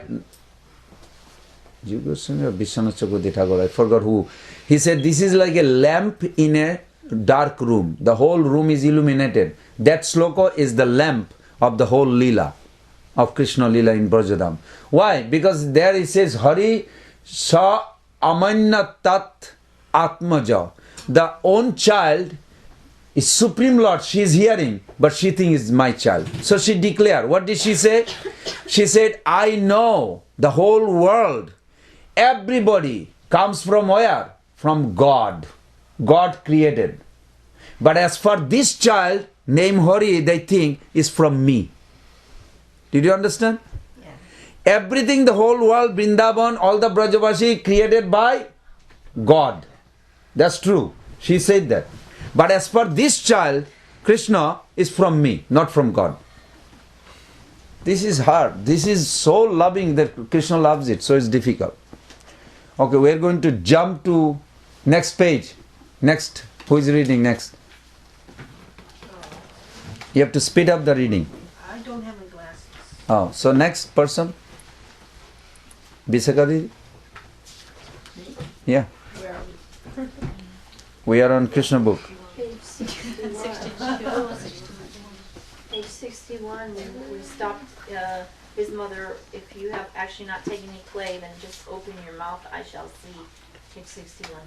Jiva Goswami or Vishwanath Chakravarti Thakur, I forgot who. He said this is like a lamp in a dark room. The whole room is illuminated. That sloka is the lamp of the whole Leela, of Krishna Leela in Brajadam. Why? Because there it says, Hari Sa Amanya Tat Atmaja. The own child is Supreme Lord. She is hearing, but she thinks it's my child. So she declared. What did she say? She said, I know the whole world everybody comes from where? From God. God created. But as for this child, named Hari, they think is from me. Did you understand? Yeah. Everything, the whole world, Vrindavan, all the Brajavashi created by God. That's true. She said that. But as for this child, Krishna is from me, not from God. This is hard. This is so loving that Krishna loves it, so it's difficult. Okay, we are going to jump to next page. Next. Who is reading next? You have to speed up the reading. I don't have my glasses. Oh, so next person? Bisakari? Yeah. Where are we? We are on Krishna book. Page 61. Page 61, when we stopped his mother, if you have actually not taken any clay, then just open your mouth, I shall see. Page 61.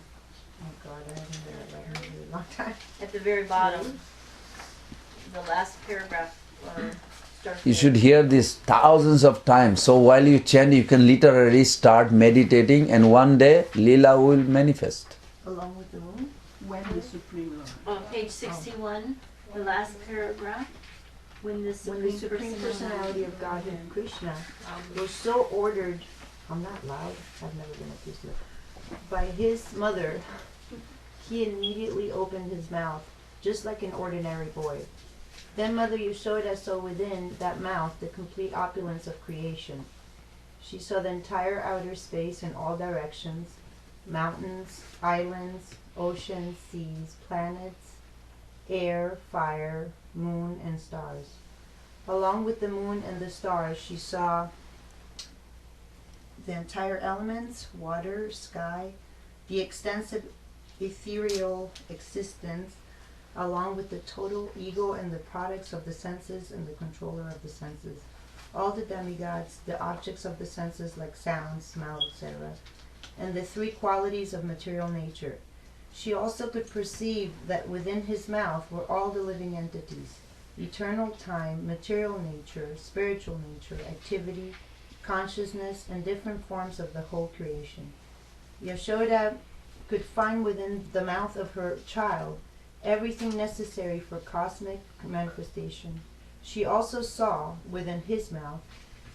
Oh God, I haven't read it like in a long time. At the very bottom, the last paragraph starts. You should hear this thousands of times. So while you chant, you can literally start meditating, and one day Leela will manifest. Along with the moon? When the Supreme Lord. Page 61, the last paragraph. When the When the Supreme Personality of Godhead, Krishna, was so ordered, I'm not loud, I've never been accused of it, by his mother, he immediately opened his mouth, just like an ordinary boy. Then Mother Yashoda saw within that mouth the complete opulence of creation. She saw the entire outer space in all directions, mountains, islands, oceans, seas, planets, air, fire, moon, and stars. Along with the moon and the stars, she saw the entire elements, water, sky, the extensive ethereal existence, along with the total ego and the products of the senses and the controller of the senses. All the demigods, the objects of the senses like sound, smell, etc., and the three qualities of material nature. She also could perceive that within his mouth were all the living entities, eternal time, material nature, spiritual nature, activity, consciousness, and different forms of the whole creation. Yashoda could find within the mouth of her child everything necessary for cosmic manifestation. She also saw within his mouth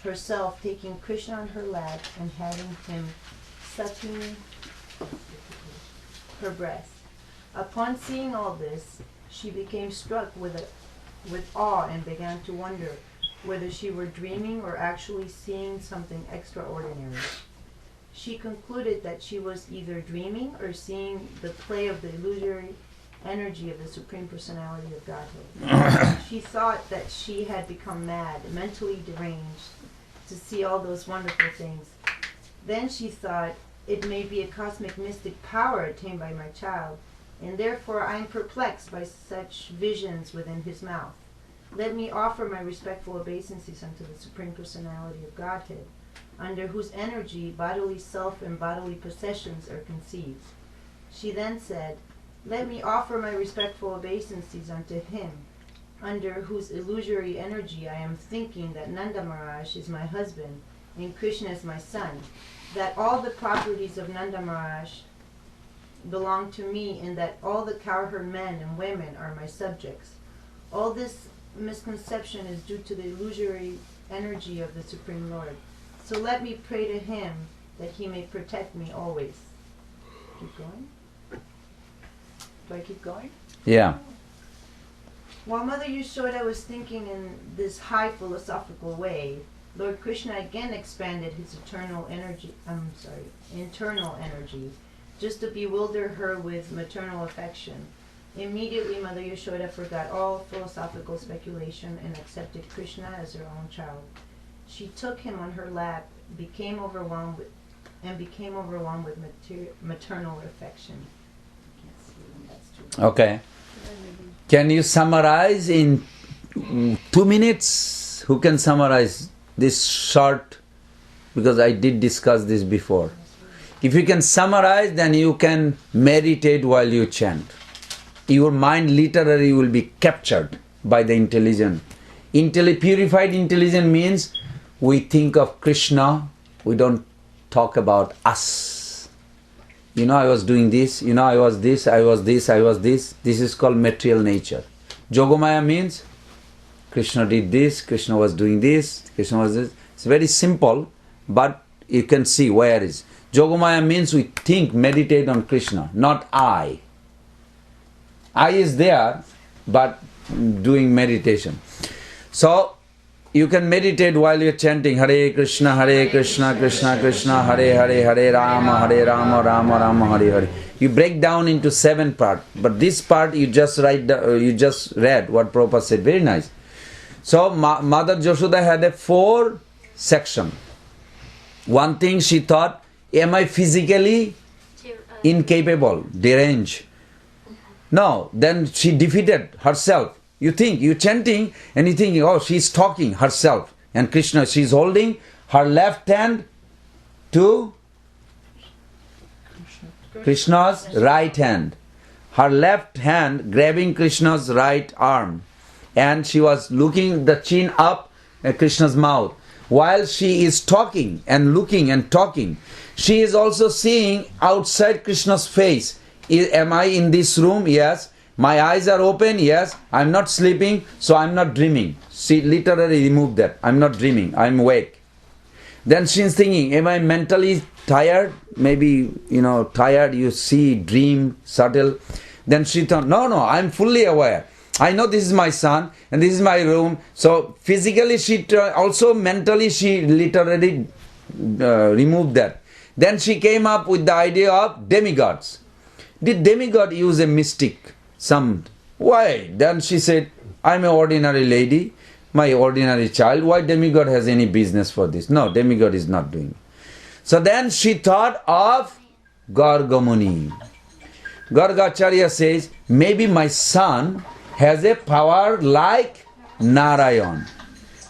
herself taking Krishna on her lap and having him sucking her breast. Upon seeing all this, she became struck with awe and began to wonder whether she were dreaming or actually seeing something extraordinary. She concluded that she was either dreaming or seeing the play of the illusory energy of the Supreme Personality of Godhead. She thought that she had become mad, mentally deranged, to see all those wonderful things. Then she thought, it may be a cosmic mystic power attained by my child, and therefore I am perplexed by such visions within his mouth. Let me offer my respectful obeisances unto the Supreme Personality of Godhead, under whose energy bodily self and bodily possessions are conceived. She then said, let me offer my respectful obeisances unto him, under whose illusory energy I am thinking that Nanda Maharaj is my husband and Krishna is my son, that all the properties of Nanda Maharaj belong to me, and that all the cowherd men and women are my subjects. All this misconception is due to the illusory energy of the Supreme Lord. So let me pray to him that he may protect me always. Keep going? Do I keep going? Yeah. While Mother Yashoda was thinking in this high philosophical way, Lord Krishna again expanded his internal energy, just to bewilder her with maternal affection. Immediately Mother Yashoda forgot all philosophical speculation and accepted Krishna as her own child. She took him on her lap, became overwhelmed with maternal affection. Okay. Can you summarize in 2 minutes? Who can summarize this short? Because I did discuss this before. If you can summarize, then you can meditate while you chant. Your mind literally will be captured by the intelligence. Purified intelligence means we think of Krishna, we don't talk about us. You know, I was doing this, you know, I was this, I was this, I was this. This is called material nature. Yogamaya means Krishna did this, Krishna was doing this, Krishna was this. It's very simple, but you can see where is. Yogamaya means we think, meditate on Krishna, not I. I is there, but doing meditation. So, you can meditate while you're chanting Hare Krishna, Krishna Krishna, Hare Hare, Hare Rama, Rama Rama, Hare Hare. You break down into 7 parts, but this part you just read what Prabhupada said, very nice. So Mother Yashoda had a 4 section. One thing she thought, am I physically incapable, deranged? No, then she defeated herself. You think, you're chanting and you're thinking, oh, she's talking herself. And Krishna, she's holding her left hand to Krishna's right hand. Her left hand grabbing Krishna's right arm. And she was looking the chin up at Krishna's mouth. While she is talking and looking and talking, she is also seeing outside Krishna's face. Am I in this room? Yes. My eyes are open, yes. I'm not sleeping, so I'm not dreaming. She literally removed that. I'm not dreaming, I'm awake. Then she's thinking, am I mentally tired? Maybe, tired, you see, dream, subtle. Then she thought, no, I'm fully aware. I know this is my son, and this is my room. So physically, also mentally, she literally removed that. Then she came up with the idea of demigods. Did demigod use a mystic? Why? Then she said, I'm an ordinary lady, my ordinary child. Why demigod has any business for this? No, demigod is not doing it. So then she thought of Gargamuni. Gargacharya says, maybe my son has a power like Narayan.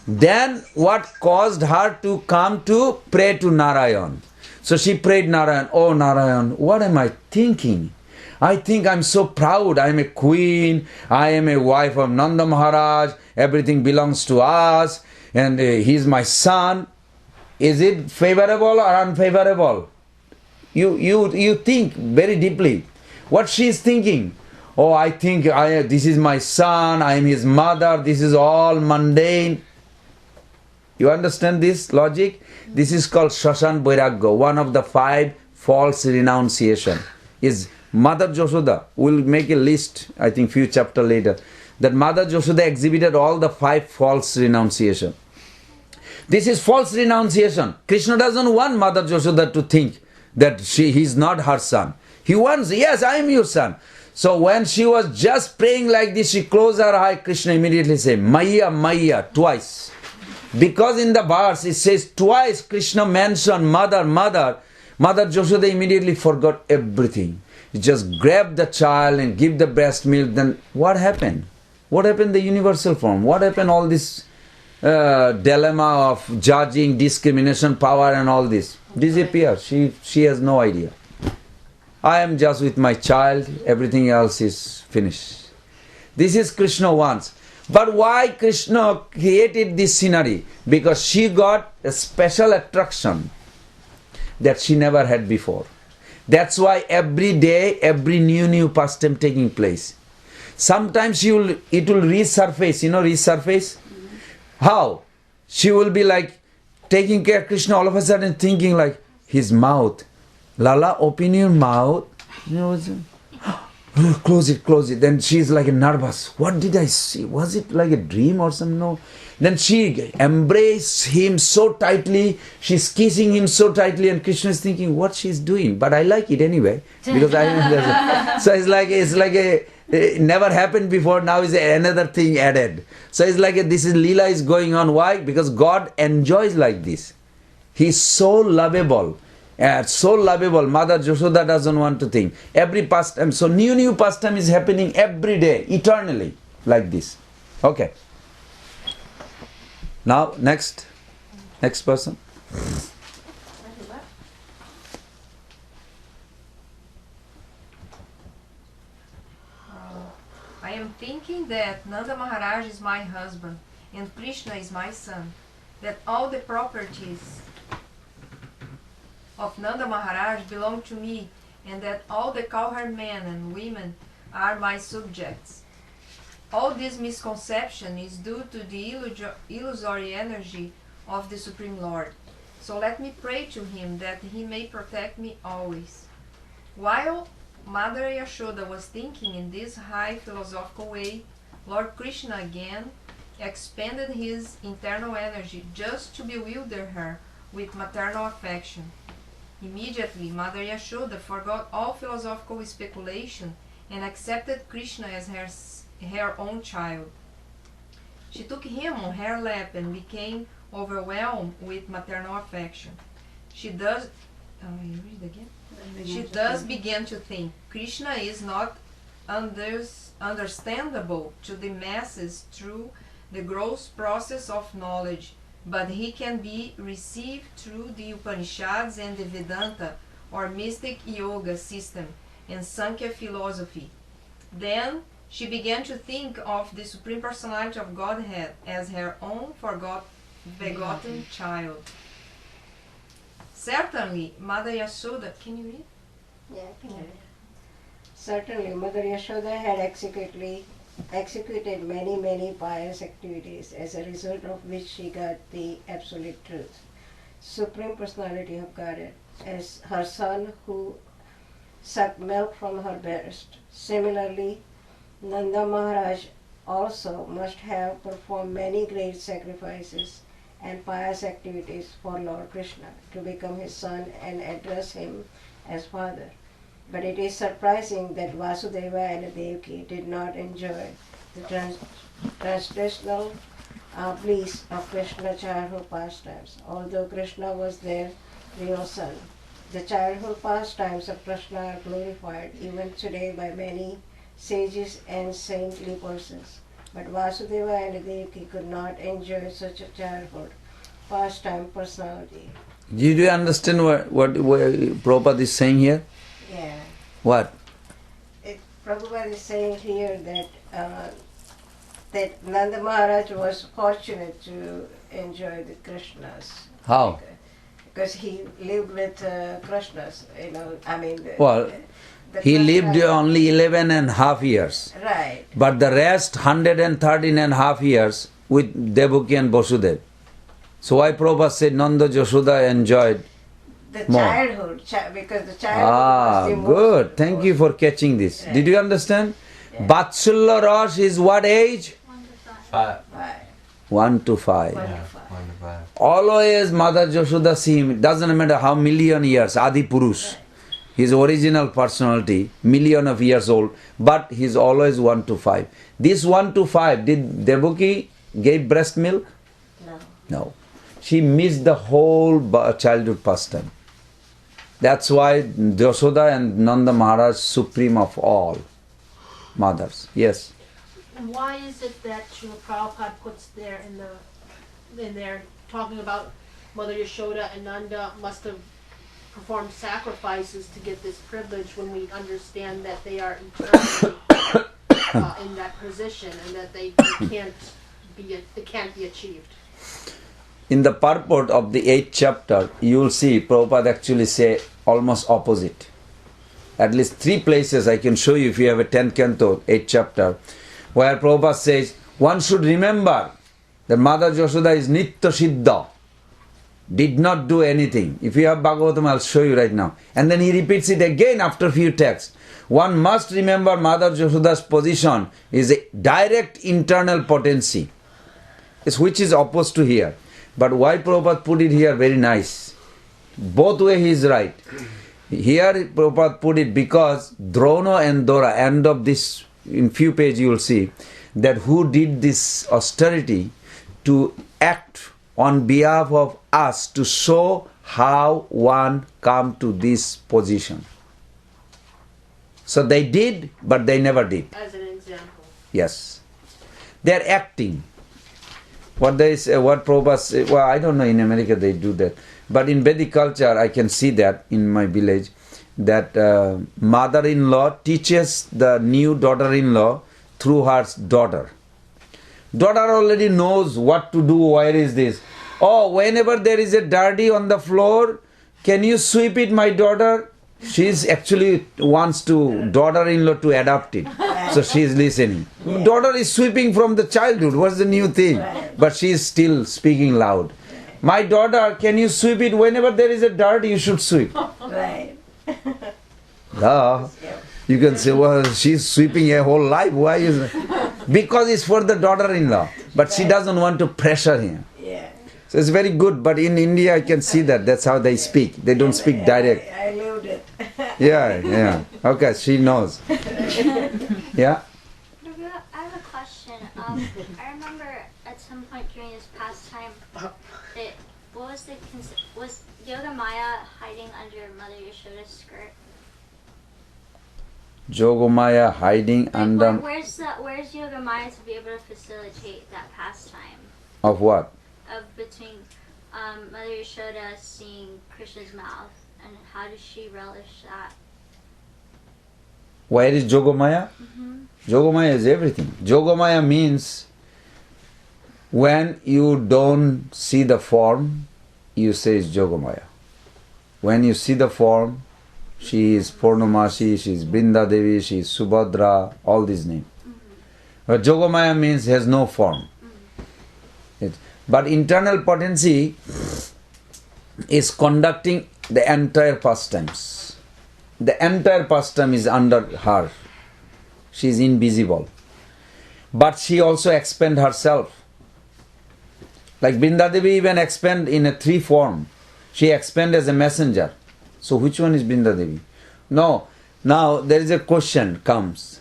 Then what caused her to come to pray to Narayan? So she prayed Narayan, oh Narayan, what am I thinking? I think I'm so proud. I'm a queen. I am a wife of Nanda Maharaj. Everything belongs to us. And he's my son. Is it favorable or unfavorable? You think very deeply. What she is thinking? Oh, I think this is my son. I am his mother. This is all mundane. You understand this logic? This is called Shashan Vairagya. One of the 5 false renunciation is Mother Yashoda. Will make a list, I think few chapters later, that Mother Yashoda exhibited all the 5 false renunciation. This is false renunciation. Krishna doesn't want Mother Yashoda to think that he's not her son. He wants, yes, I am your son. So when she was just praying like this, she closed her eye. Krishna immediately said, Maya, Maya, twice. Because in the verse it says twice Krishna mentioned mother. Mother Yashoda immediately forgot everything. He just grabbed the child and give the breast milk. Then what happened? What happened the universal form? What happened all this dilemma of judging, discrimination, power and all this? Disappear. She has no idea. I am just with my child. Everything else is finished. This is Krishna wants. But why Krishna created this scenery? Because she got a special attraction that she never had before. That's why every day, every new pastime taking place. Sometimes it will resurface, resurface. How? She will be like taking care of Krishna, all of a sudden thinking like his mouth. Lala, open your mouth. Close it. Then she's like nervous. What did I see? Was it like a dream or something? No. Then she embraces him so tightly. She's kissing him so tightly, and Krishna is thinking what she's doing. But I like it anyway because so it's like it never happened before. Now is another thing added. So it's like this is Leela is going on. Why? Because God enjoys like this. He's so lovable. So lovable. Mother Yashoda doesn't want to think. Every pastime, so new pastime is happening every day, eternally, like this. Okay. Now, next person. I am thinking that Nanda Maharaj is my husband and Krishna is my son. That all the properties of Nanda Maharaj belong to me, and that all the cowherd men and women are my subjects. All this misconception is due to the illusory energy of the Supreme Lord. So let me pray to him that he may protect me always. While Mother Yashoda was thinking in this high philosophical way, Lord Krishna again expended his internal energy just to bewilder her with maternal affection. Immediately, Mother Yashoda forgot all philosophical speculation and accepted Krishna as her own child. She took him on her lap and became overwhelmed with maternal affection. She thus began to think, Krishna is not understandable to the masses through the gross process of knowledge, but he can be received through the Upanishads and the Vedanta or mystic yoga system and Sankhya philosophy. Then she began to think of the Supreme Personality of Godhead as her own begotten child. Certainly, Mother Yashoda, can you read? Yeah, I can read. Certainly, Mother Yashoda had executed many pious activities, as a result of which she got the absolute truth, Supreme Personality of Godhead, as her son who sucked milk from her breast. Similarly, Nanda Maharaj also must have performed many great sacrifices and pious activities for Lord Krishna to become his son and address him as father. But it is surprising that Vasudeva and Devaki did not enjoy the translational bliss of Krishna's childhood pastimes, although Krishna was their real son. The childhood pastimes of Krishna are glorified even today by many sages and saintly persons. But Vasudeva and Devaki could not enjoy such a childhood pastime personality. Did you understand what Prabhupada is saying here? Yeah. What? Prabhupada is saying here that Nanda Maharaj was fortunate to enjoy the Krishnas. How? Because he lived with Krishnas, He lived only 11 and a half years. Right. But the rest 113 and a half years with Devaki and Vasudeva. So why Prabhupada said Nanda Yashoda enjoyed the more? Childhood, because the childhood was the good. Thank you for catching this. Right. Did you understand? Yeah. Vatsalya Ras is what age? 5. 1 to 5. Yeah, 1 to 5. Always Mother Yashoda see him. Doesn't matter how million years, Adi Purush. Right. His original personality, million of years old, but he's always 1 to 5. This 1 to 5, did Devaki give breast milk? No. She missed the whole childhood pastime. That's why Yashoda and Nanda Maharaj supreme of all mothers. Yes. And why is it that Srila Prabhupada puts there in there talking about Mother Yashoda and Nanda must have performed sacrifices to get this privilege when we understand that they are eternally in that position and that it can't be achieved? In the purport of the 8th chapter, you will see Prabhupada actually say almost opposite. At least 3 places I can show you if you have a 10th canto, 8th chapter, where Prabhupada says, one should remember that Mother Yashoda is Nitya Siddha, did not do anything. If you have Bhagavatam, I'll show you right now. And then he repeats it again after a few texts. One must remember Mother Yashoda's position is a direct internal potency, which is opposed to here. But why Prabhupada put it here? Very nice. Both way he is right. Here Prabhupada put it because Drona and Dora, end of this, in few pages you will see, that who did this austerity to act on behalf of us to show how one come to this position. So they did, but they never did. As an example. Yes. They are acting. What Prabhupada say, well, I don't know, in America they do that. But in Vedic culture, I can see that in my village, that mother-in-law teaches the new daughter-in-law through her daughter. Daughter already knows what to do, where is this. Oh, whenever there is a dirty on the floor, can you sweep it, my daughter? She's actually wants to daughter-in-law to adopt it. So she's listening. Daughter is sweeping from the childhood. What's the new thing? But she's still speaking loud. My daughter, can you sweep it? Whenever there is a dirt, you should sweep. Right. You can say, well, she's sweeping her whole life. Why is it? Because it's for the daughter-in-law. But she doesn't want to pressure him. Yeah. So it's very good. But in India, I can see that. That's how they speak. They don't speak direct. I lived it. Yeah. Okay, she knows. Yeah? Prabhu, I have a question. I remember at some point during this pastime, was Yoga Maya hiding under Mother Yashoda's skirt? Jogomaya hiding under... Where's Yoga Maya to be able to facilitate that pastime? Of what? Of between Mother Yashoda seeing Krishna's mouth, and how does she relish that? Where is Jogomaya? Jogomaya is everything. Jogomaya means when you don't see the form, you say it's Jogomaya. When you see the form, she is Purnamasi, she is Brinda Devi, she is Subhadra, all these names. But Jogomaya means has no form. But internal potency is conducting the entire pastimes. The entire pastime is under her. She is invisible. But she also expands herself. Like Brinda Devi even expand in a 3 form. She expand as a messenger. So which one is Brinda Devi? No. Now there is a question comes.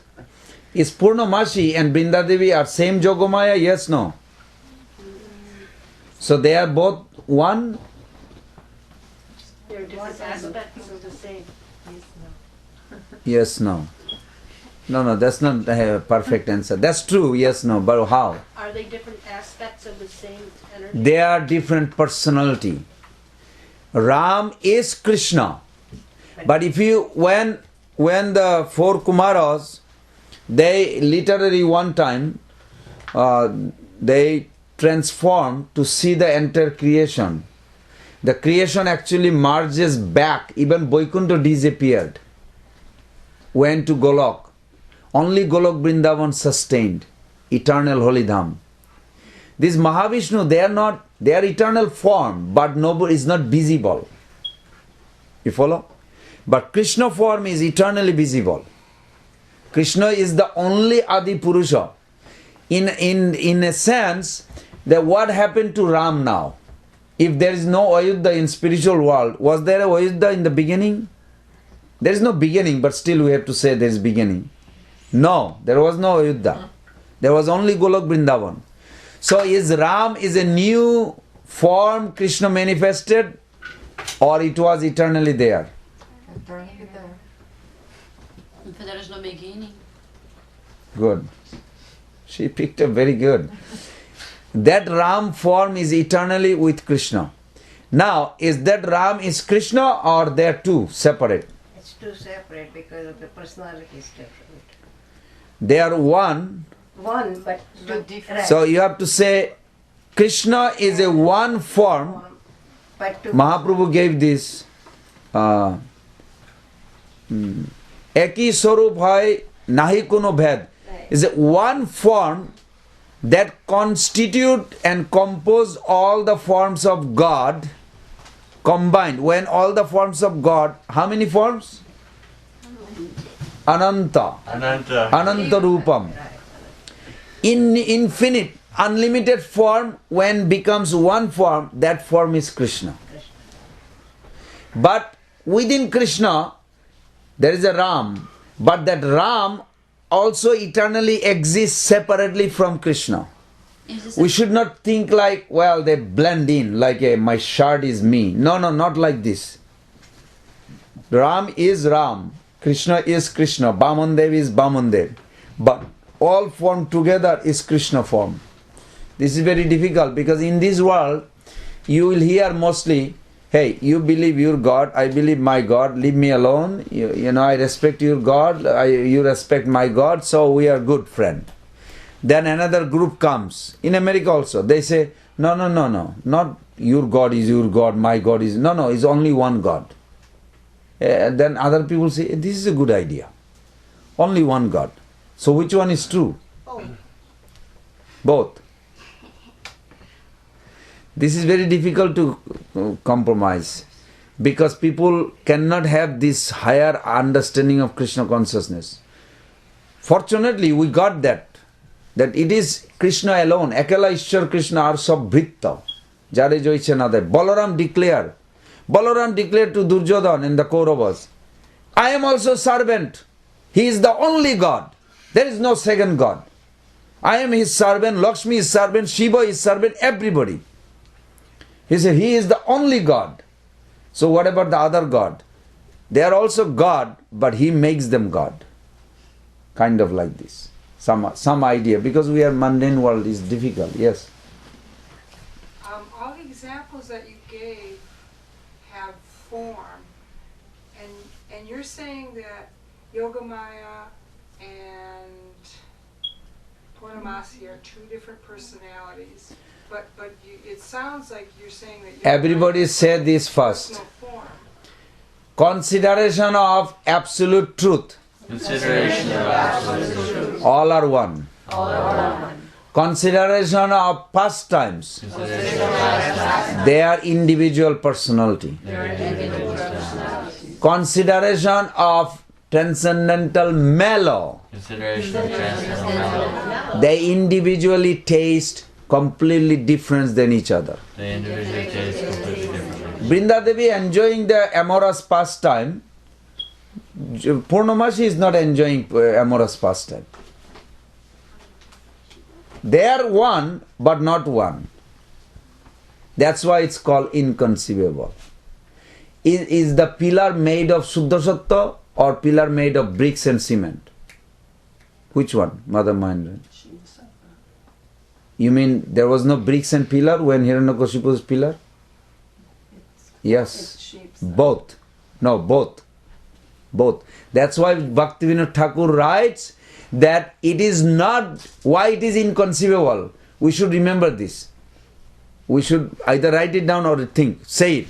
Is Purnamasi and Brinda Devi are same Jogomaya? Yes, no? So they are both one? They're different aspects of the same. Yes, no. No, that's not a perfect answer. That's true, yes, no, but how? Are they different aspects of the same energy? They are different personality. Ram is Krishna. But if you, when the 4 Kumaras, they literally one time, they transform to see the entire creation. The creation actually merges back. Even Vaikuntha disappeared. Went to Golok. Only Golok Vrindavan sustained. Eternal Holy Dham. This Mahavishnu, they are eternal form, but nobody is not visible. You follow? But Krishna form is eternally visible. Krishna is the only Adi Purusha. In a sense, that what happened to Ram now? If there is no Ayodhya in spiritual world, was there a Ayodhya in the beginning? There is no beginning, but still we have to say there is beginning. No, there was no Ayodhya. There was only Golok Vrindavan. So is Ram is a new form Krishna manifested, or it was eternally there? Eternally there. But there is no beginning. Good. She picked up very good. That Ram form is eternally with Krishna. Now, is that Ram is Krishna or they are two separate? It's two separate because of the personality is different. They are one. One, but different. So you have to say Krishna is a one form. But two. Mahaprabhu gave this Eki Swarup hai nahi kuno bhed. Is a one form that constitute and compose all the forms of God combined. When all the forms of God, how many forms? Ananta Rupam. In infinite, unlimited form, when becomes one form, that form is Krishna. But within Krishna, there is a Ram. But that Ram also eternally exists separately from Krishna. We should not think like, well, they blend in, like my shirt is me. No, not like this. Ram is Ram. Krishna is Krishna. Vamandev is Vamandev. But all formed together is Krishna form. This is very difficult because in this world, you will hear mostly, hey, you believe your God, I believe my God, leave me alone. You know, I respect your God, you respect my God, so we are good friend. Then another group comes. In America also, they say, no, not your God is your God, my God is... No, it's only one God. Then other people say, this is a good idea. Only one God. So which one is true? Both. This is very difficult to compromise, because people cannot have this higher understanding of Krishna consciousness. Fortunately, we got that it is Krishna alone. Akala Ishwar Krishna are sab bhritta. Jare joiche nade. Balaram declared to Duryodhana and the Kauravas, I am also servant. He is the only God. There is no second God. I am his servant, Lakshmi is servant, Shiva is servant, everybody. He said, he is the only God. So what about the other God? They are also God, but he makes them God. Kind of like this. Some idea, because we are mundane world is difficult. Yes? All the examples that you gave have form. And you're saying that Yogamaya and Purnamasi are two different personalities. But it sounds like you're saying that everybody say this first. Form. Consideration of absolute truth. Consideration of absolute truth. All are one. All are one. Consideration of pastimes. Consideration of pastimes. They are individual personality. Consideration of transcendental mellow. Consideration of transcendental mellow. They individually taste completely different than each other. They individually taste completely different. Brinda Devi enjoying the amorous pastime. Purnamasi is not enjoying amorous pastime. They are one, but not one. That's why it's called inconceivable. Is the pillar made of Shuddha Sattva or pillar made of bricks and cement? Which one, Mother Mahendra? You mean there was no bricks and pillar when Hiranyakashipu's pillar? Yes. Both. No, both. Both. That's why Bhaktivinoda Thakur writes that it is not why it is inconceivable. We should remember this. We should either write it down or think, say it.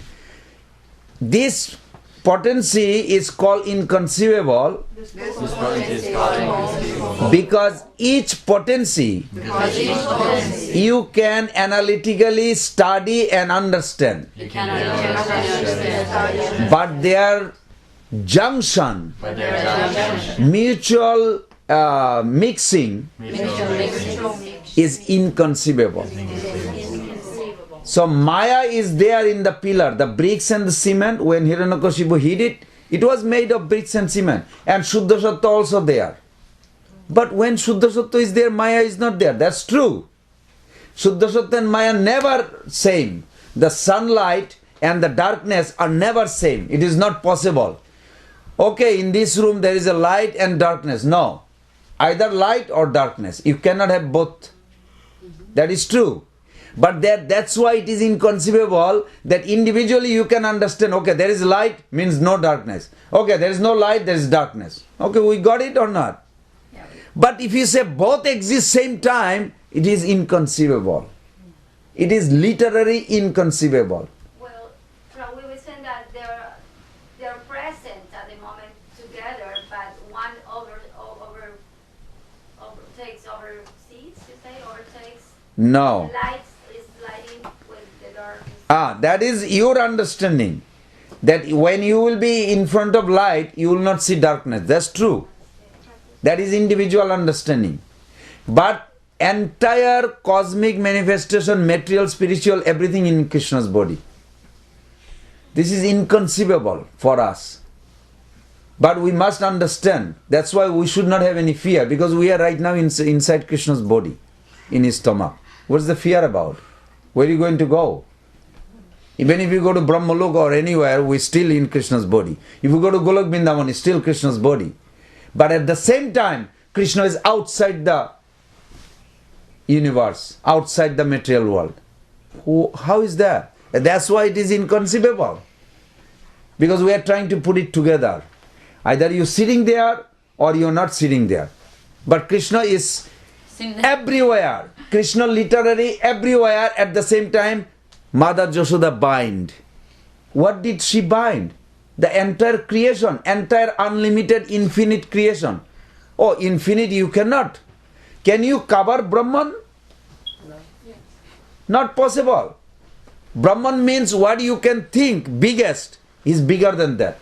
This potency is called inconceivable because each potency you can analytically study and understand. But their junction, mutual mixing is inconceivable. So Maya is there in the pillar, the bricks and the cement. When Hiranyakashipu hid it, it was made of bricks and cement. And Shuddha Sattva also there. But when Shuddha Sattva is there, Maya is not there. That's true. Shuddha Sattva and Maya never same. The sunlight and the darkness are never same. It is not possible. Okay, in this room there is a light and darkness. No. Either light or darkness. You cannot have both. That is true. But that's why it is inconceivable that individually you can understand, okay, there is light, means no darkness. Okay, there is no light, there is darkness. Okay, we got it or not? Yeah. But if you say both exist same time, it is inconceivable. It is literally inconceivable. Well, we were saying that they're present at the moment together, but one overtakes overseas, you say, overtakes. No. The light is lighting with the darkness. That is your understanding. That when you will be in front of light, you will not see darkness. That's true. That is individual understanding. But entire cosmic manifestation, material, spiritual, everything in Krishna's body. This is inconceivable for us. But we must understand. That's why we should not have any fear, because we are right now inside Krishna's body, in his stomach. What's the fear about? Where are you going to go? Even if you go to Brahmalok or anywhere, we're still in Krishna's body. If you go to Golok Vrindavan, it's still Krishna's body. But at the same time, Krishna is outside the universe, outside the material world. How is that? That's why it is inconceivable. Because we are trying to put it together. Either you're sitting there or you're not sitting there. But Krishna is Seen that. Everywhere. Krishna literary everywhere at the same time. Mother Yashoda bind. What did she bind? The entire creation, entire unlimited infinite creation. Oh, infinite you cannot. Can you cover Brahman? No. Not possible. Brahman means what you can think, biggest, is bigger than that.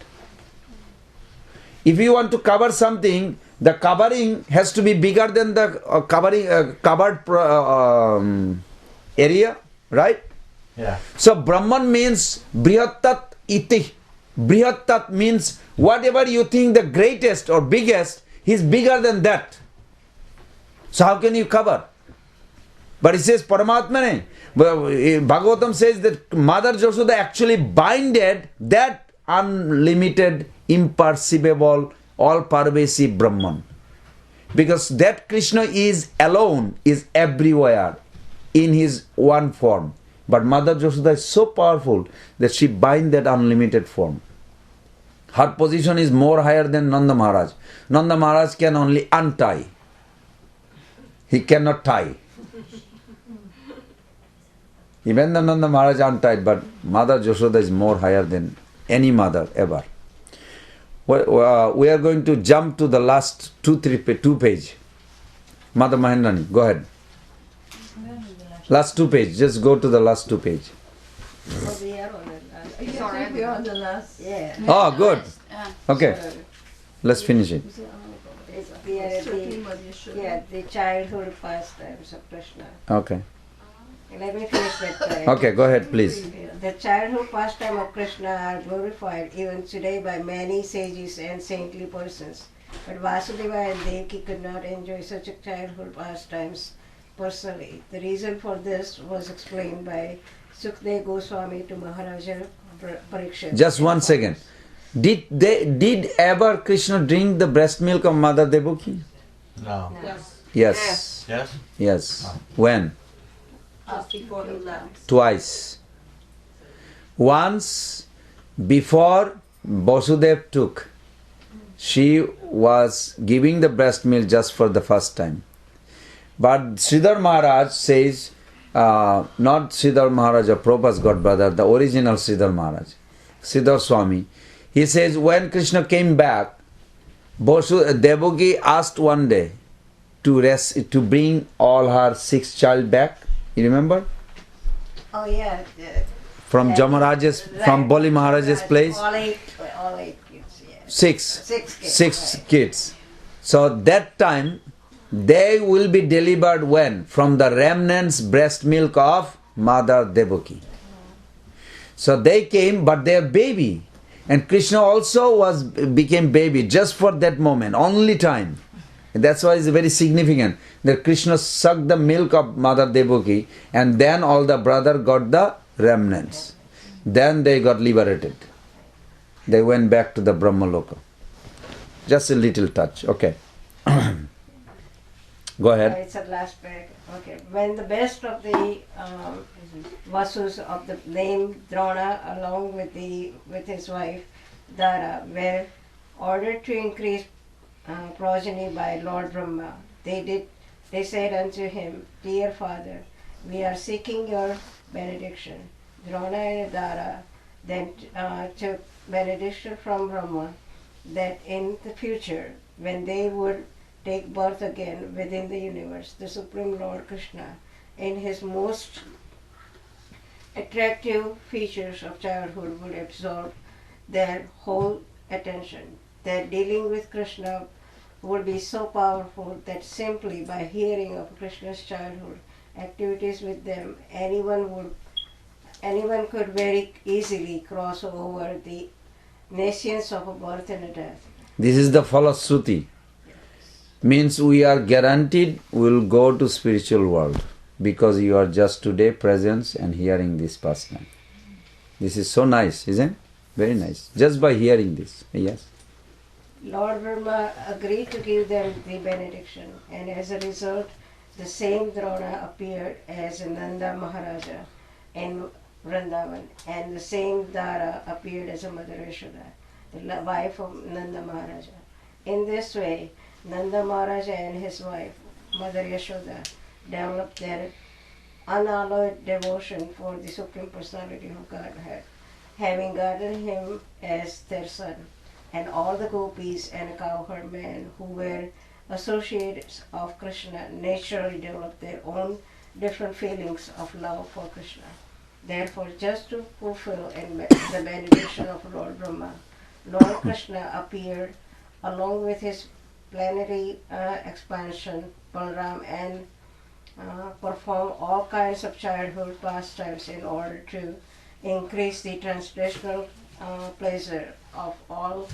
If you want to cover something, the covering has to be bigger than the covered area, right? Yeah. So Brahman means Brihatat iti. Brihatat means whatever you think the greatest or biggest, is bigger than that. So how can you cover? But it says Paramatma ne. Bhagavatam says that Mother Yashoda actually binded that unlimited, imperceivable, all-pervasive Brahman. Because that Krishna is alone, is everywhere in his one form. But Mother Yashoda is so powerful that she binds that unlimited form. Her position is more higher than Nanda Maharaj. Nanda Maharaj can only untie. He cannot tie. Even the Nanda Maharaj untied, but Mother Yashoda is more higher than any mother ever. We are going to jump to the last two page. Mother Mahendrani, go ahead. Last 2 page. Just go to the last 2 page. Oh, we are on the last. I think we are on the last. Yeah. Oh, good. Yeah. Okay. Let's finish it. We are at Certainly, Mother Yashoda. the childhood pastimes of Krishna. Okay. Let me finish that point. Okay, go ahead, please. The childhood pastime of Krishna are glorified even today by many sages and saintly persons. But Vasudeva and Devaki could not enjoy such a childhood pastimes personally. The reason for this was explained by Sukdev Goswami to Maharaja Parikshit. Just 1 second. Did ever Krishna drink the breast milk of Mother Devaki? No. Yes. Yes. Yes? Yes. When? Just before he left. Twice. Once before Vasudev took, she was giving the breast milk just for the first time. But Sridhar Maharaj says, not Sridhar Maharaj, Prabhupada's godbrother, the original Sridhar Maharaj, Sridhar Swami, he says when Krishna came back, Devaki asked one day to bring all her 6 children back. You remember? Oh yeah. From Jamaraja's, from Bali Maharaj's place? All eight kids, yeah. 6. 6 kids. 6 right. kids. So that time, they will be delivered when? From the remnants breast milk of Mother Devaki. So they came, but they are baby. And Krishna also became baby just for that moment, only time. And that's why it's very significant that Krishna sucked the milk of Mother Devaki and then all the brother got the remnants. Then they got liberated. They went back to the Brahma Loka. Just a little touch. Okay. Go ahead. It's the last paragraph. Okay. When the best of the Vasus of the name Drona, along with his wife Dara, were ordered to increase progeny by Lord Brahma, they said unto him, Dear Father, we are seeking your benediction. Drona and Dara then took benediction from Brahma that in the future, when they would take birth again within the universe, the Supreme Lord Krishna, in his most attractive features of childhood, would absorb their whole attention. That dealing with Krishna would be so powerful that simply by hearing of Krishna's childhood activities with them, anyone could very easily cross over the nations of a birth and a death. This is the Falasruti. Means we are guaranteed we will go to spiritual world because you are just today present and hearing this pastime. This is so nice, isn't it? Very nice. Just by hearing this. Yes. Lord Brahma agreed to give them the benediction, and as a result, the same Drona appeared as Nanda Maharaja in Vrindavan, and the same Dara appeared as a Mother Yashoda, the wife of Nanda Maharaja. In this way, Nanda Maharaja and his wife Mother Yashoda developed their unalloyed devotion for the Supreme Personality of Godhead, having guarded him as their son, and all the gopis and cowherd men who were associates of Krishna naturally developed their own different feelings of love for Krishna. Therefore, just to fulfill the benediction of Lord Brahma, Lord Krishna appeared along with his plenary expansion, Balaram, and performed all kinds of childhood pastimes in order to increase the transcendental pleasure of all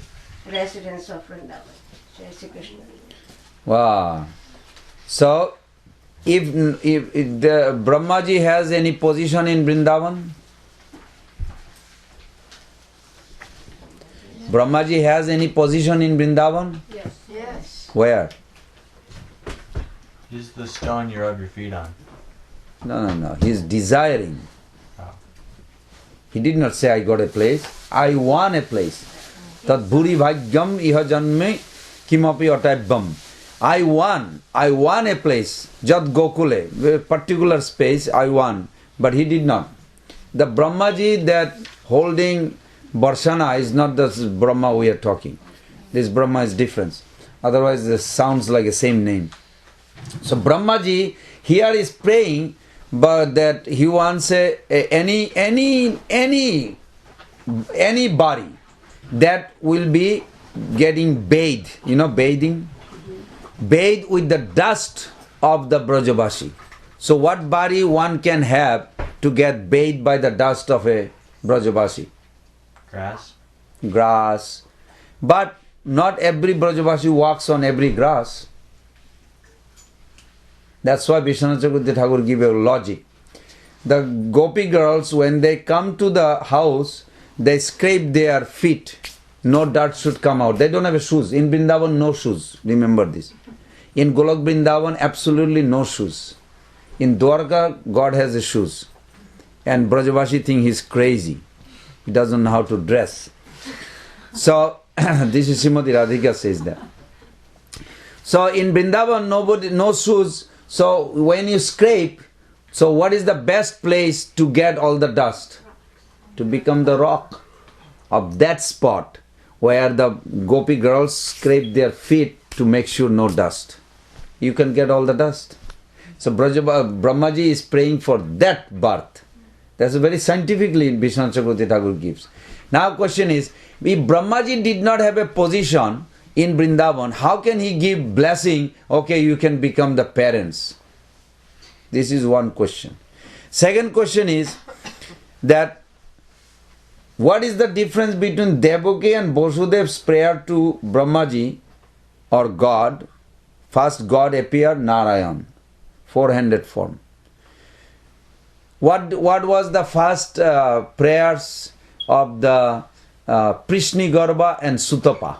residents of Vrindavan. Jai Shri Krishna. Wow. So, if the Brahmaji has any position in Vrindavan? Brahmaji has any position in Vrindavan? Yes. Yes. Where? He's the stone you rub your feet on. No. He is desiring. Oh. He did not say, I got a place. I want a place. Tad bhuri bhagyam iha janme kimapi ataibam. I want a place. Jat Gokule, a particular space I want. But he did not. The Brahmaji that holding Barshana is not the Brahma we are talking. This Brahma is different. Otherwise, this sounds like the same name. So Brahmaji here is praying, but that he wants any body that will be getting bathed. You know, bathing? Bathed with the dust of the Brajavashi. So what body one can have to get bathed by the dust of a Brajavashi? Grass. Grass. But not every Brajavashi walks on every grass. That's why Vishwanath Chakravarti Thakur give a logic. The gopi girls, when they come to the house, they scrape their feet. No dirt should come out. They don't have shoes. In Vrindavan, no shoes. Remember this. In Golok Vrindavan, absolutely no shoes. In Dwarka, God has the shoes. And Brajavashi think he's crazy. He doesn't know how to dress. So, this is Srimati Radhika says that. So, in Vrindavan, no shoes. So, when you scrape, so what is the best place to get all the dust? To become the rock of that spot where the gopi girls scrape their feet to make sure no dust. You can get all the dust. So Brahmaji is praying for that birth. That's very scientifically Vishwanath Chakravarti Thakur gives. Now question is, if Brahmaji did not have a position in Vrindavan, how can he give blessing, okay, you can become the parents? This is one question. Second question is that what is the difference between Devaki and Vasudev's prayer to Brahmaji or God? First God appeared, Narayan, four-handed form. What was the first prayers of the Prishnigarbha and Sutapa?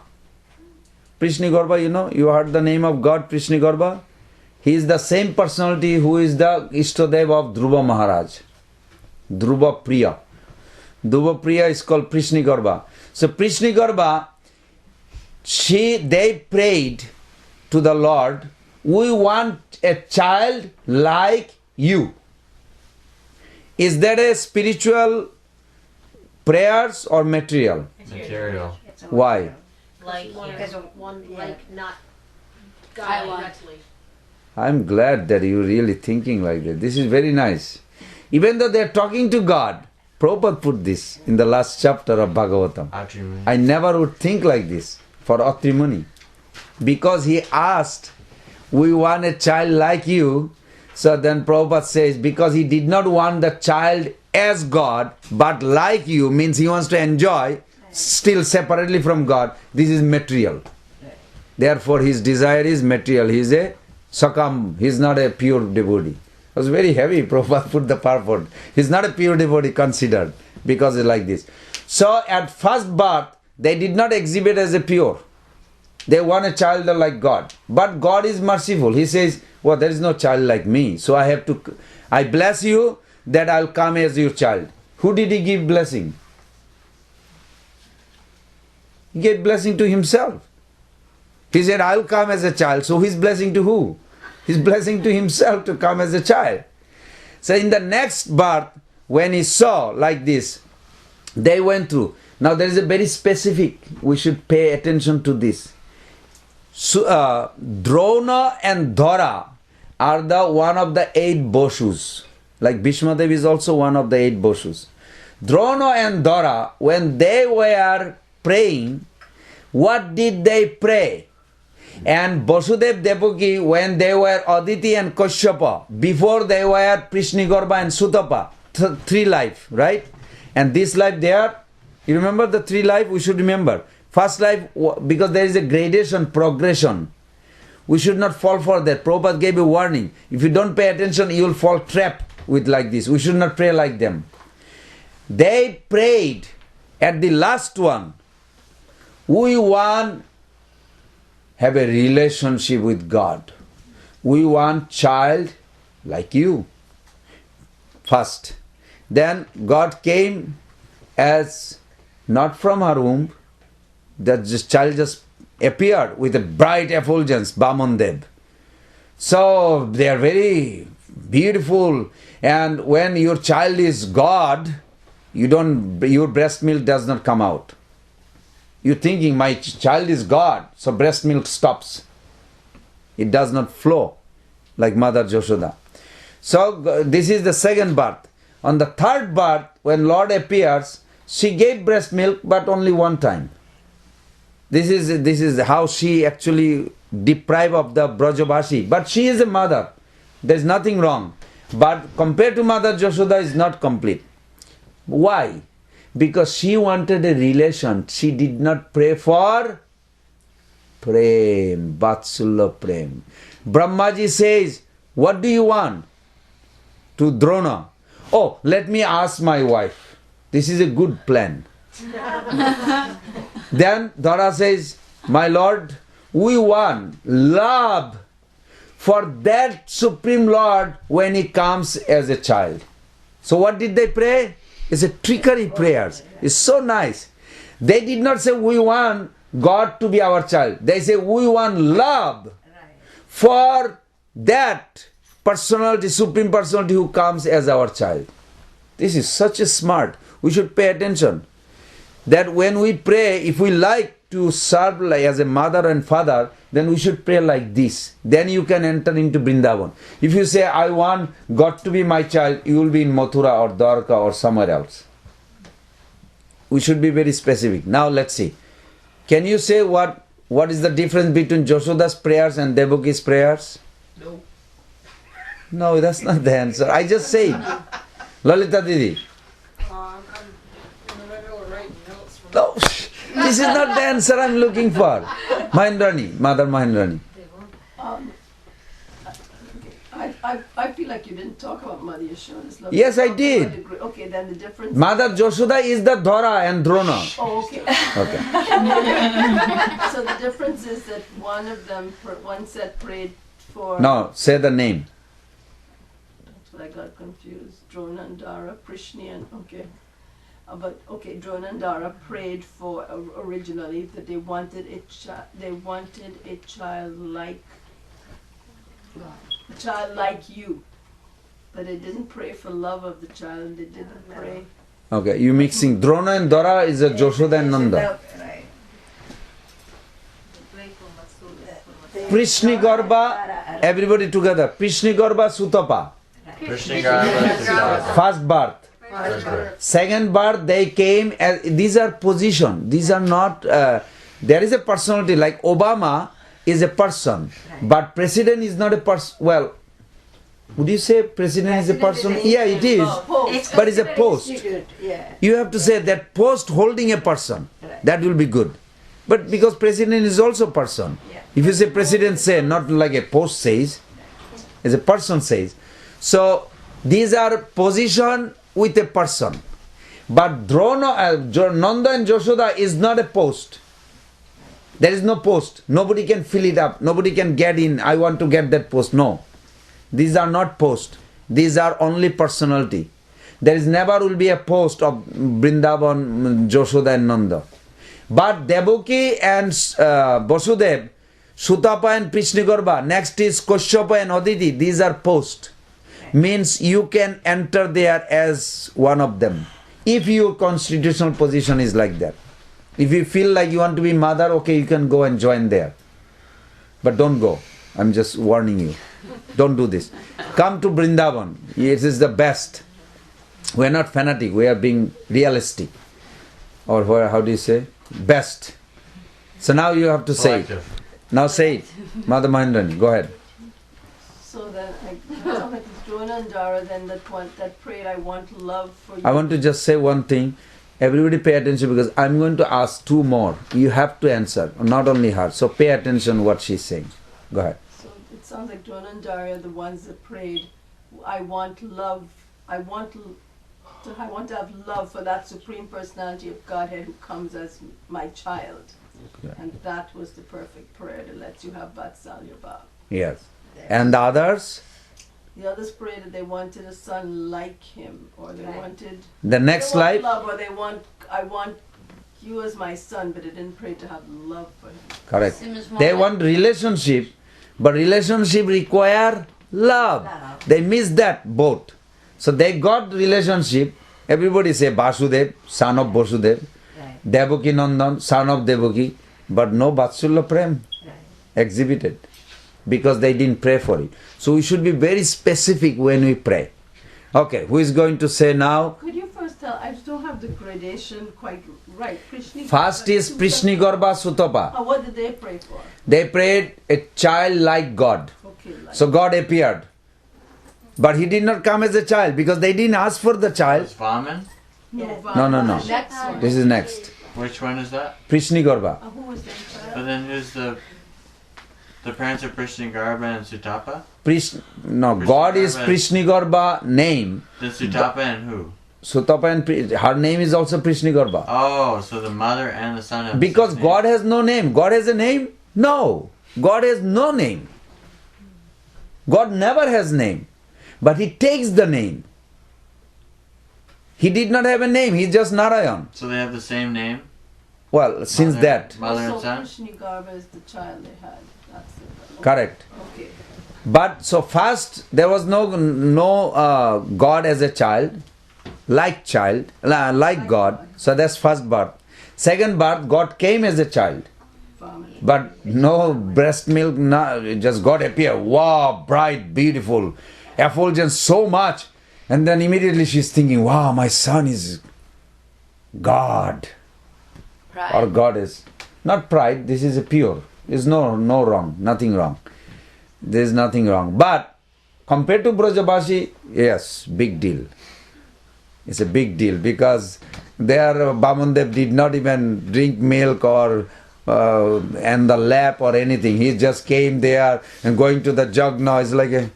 Prishnigarbha, you know, you heard the name of God, Prishnigarbha? He is the same personality who is the Ishtadev of Dhruva Maharaj. Dhruva Priya. Dhruva Priya is called Prishnigarbha. So Prishnigarbha, they prayed to the Lord, we want a child like you. Is that a spiritual prayers or material? Material. Why? Like Because of- one, yeah. like not I God want. directly. I'm glad that you're really thinking like that. This is very nice. Even though they're talking to God, Prabhupada put this in the last chapter of Bhagavatam. Atrimuni. I never would think like this for Atri Muni. Because he asked, we want a child like you. So then Prabhupada says, because he did not want the child as God, but like you, means he wants to enjoy, still separately from God. This is material. Therefore his desire is material. He is a sakam. He is not a pure devotee. It was very heavy. Prabhupada put the purport. He is not a pure devotee considered because it's like this. So at first birth, they did not exhibit as a pure. They want a child like God. But God is merciful. He says, well, there is no child like me. So I bless you that I'll come as your child. Who did he give blessing? He gave blessing to himself. He said, I'll come as a child. So his blessing to who? He's blessing to himself to come as a child. So in the next birth, when he saw like this, they went through. Now there is a very specific, we should pay attention to this. So, Drona and Dhara are the one of the 8 Boshus. Like Bhishma Dev is also one of the 8 Boshus. Drona and Dhara, when they were praying, what did they pray? And Vasudev Devaki, when they were Aditi and Kashyapa, before they were Prishnigorba and Sutapa, 3 life, right? And this life they are, you remember the 3 life? We should remember. First life, because there is a gradation, progression. We should not fall for that. Prabhupada gave a warning. If you don't pay attention, you will fall trapped with like this. We should not pray like them. They prayed at the last one. We want have a relationship with God. We want child like you. First. Then God came as not from her womb. That child just appeared with a bright effulgence, Bamandev. So they are very beautiful. And when your child is God, your breast milk does not come out. You're thinking, my child is God, so breast milk stops. It does not flow like Mother Yashoda. So this is the second birth. On the third birth, when Lord appears, she gave breast milk, but only one time. This is how she actually deprived of the Brajavashi. But she is a mother. There is nothing wrong. But compared to Mother Yashoda, is not complete. Why? Because she wanted a relation. She did not pray for prem, Vatsulla prem. Brahmaji says, what do you want? To Drona. Oh, let me ask my wife. This is a good plan. Then Dhara says, my Lord, we want love for that Supreme Lord when He comes as a child. So what did they pray? It's a trickery prayers. It's so nice. They did not say we want God to be our child. They say we want love for that personality, Supreme Personality who comes as our child. This is such a smart. We should pay attention. That when we pray, if we like to serve like as a mother and father, then we should pray like this. Then you can enter into Vrindavan. If you say, I want God to be my child, you will be in Mathura or Dwarka or somewhere else. We should be very specific. Now let's see. Can you say what is the difference between Yashoda's prayers and Devaki's prayers? No. No, that's not the answer. I just say it. Lalita Didi. No, this is not the answer I'm looking for. Mahendrani, Mother Mahendrani. I feel like you didn't talk about Mother Yashoda's love. Yes, I did. Okay, then the difference. Mother Yashoda is the Dhara and Drona. Oh, okay. Okay. So the difference is that one set prayed for. No, say the name. That's what I got confused. Drona and Dara, Prishni okay. But okay, Drona and Dara prayed for originally that they wanted a child like you, but they didn't pray for love of the child. They didn't pray. Okay, you mixing. Drona and Dhara is a Yashoda and Nanda. Prishni Garba, everybody together. Prishni Garba Sutapa. First birth. Second birth, they came as, these are position. These are not, there is a personality, like Obama is a person, but president is not a person. Well, would you say president is a person? Yeah, it is, but it's a post. You have to say that post holding a person. That will be good. But because president is also a person. If you say president say, not like a post says, as a person says. So, these are position with a person. But Nanda and Yashoda is not a post. There is no post. Nobody can fill it up. Nobody can get in. I want to get that post. No. These are not post. These are only personality. There is never will be a post of Vrindavan, Yashoda and Nanda. But Devaki and Vasudev Sutapa and Prishnigorba. Next is Kashyapa and Aditi. These are post. Means you can enter there as one of them. If your constitutional position is like that. If you feel like you want to be mother, okay, you can go and join there. But don't go. I'm just warning you. Don't do this. Come to Vrindavan. It is the best. We are not fanatic. We are being realistic. Or how do you say? Best. So now you have to say it. Now say it. Mother Mahendrani, go ahead. So then, like Drona and Dara, then that prayed, I want love for you. I want to just say one thing. Everybody pay attention because I'm going to ask two more. You have to answer, not only her. So pay attention what she's saying. Go ahead. So it sounds like Drona and Dara are the ones that prayed, I want love, I want to have love for that Supreme Personality of Godhead who comes as my child. Okay. And that was the perfect prayer to let you have Vatsalya Bhav. Yes. And the others? The others prayed that they wanted a son like him, or they wanted The next they want life? love, or I want you as my son, but they didn't pray to have love for him. Correct. They want relationship, but relationship require love. They miss that both. So they got relationship. Everybody say Vasudev, son of Vasudev. Devaki Nandan, son of Devaki. But no Vatsulya Prem exhibited. Because they didn't pray for it. So we should be very specific when we pray. Okay, who is going to say now? Could you first tell, I don't have the gradation quite right. First is Prishnigorba Sutapa. What did they pray for? They prayed a child like God. Okay, like So God appeared. But he did not come as a child because they didn't ask for the child. Vaman? No. Next one. This is next. Which one is that? Prishnigorba. Who was that child? But then who's the parents of Prishnigorba and Sutapa? God is Prishnigorba name. Then Sutapa and who? Sutapa and her name is also Prishnigorba. Oh, so the mother and the son have Because the same God has no name. God has a name? No. God has no name. God never has name. But he takes the name. He did not have a name. He's just Narayan. So they have the same name? Well, since that. Mother and So son? Prishnigorba is the child they had. That's it. Correct. Okay. But so first there was no God as a child, like God. So that's first birth. Second birth, God came as a child. But no breast milk, just God appeared. Wow, bright, beautiful, effulgence so much. And then immediately she's thinking, wow, my son is God. Pride. Or goddess. Not pride, this is a pure. There's no wrong, nothing wrong. There's nothing wrong. But compared to Brajabasi, yes, big deal. It's a big deal because there Bamandev did not even drink milk or and the lap or anything. He just came there and going to the jug now is like a,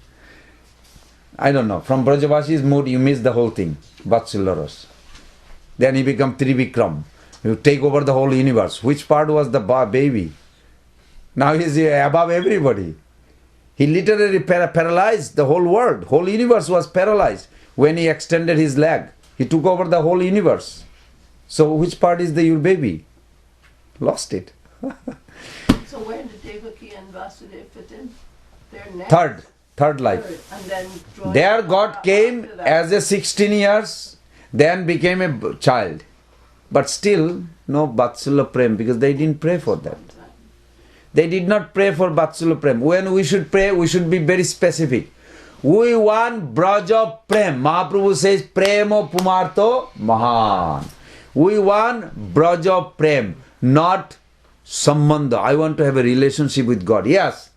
I don't know, from Brajabasi's mood you miss the whole thing. Vatsularas. Then he become Trivikram. You take over the whole universe. Which part was the baby? Now he's above everybody. He literally paralyzed the whole world. Whole universe was paralyzed when he extended his leg. He took over the whole universe. So which part is your baby? Lost it. So where did Devaki and Vasudeva fit in? They're next. Third life. And then There God came as a 16 years, then became a child. But still, no Vatsulya Prem because they didn't pray for that. They did not pray for Vatsulya Prem. When we should pray, we should be very specific. We want Braja Prem. Mahaprabhu says, Premo Pumarto Mahan. We want Braja Prem, not Sambandha. I want to have a relationship with God. Yes,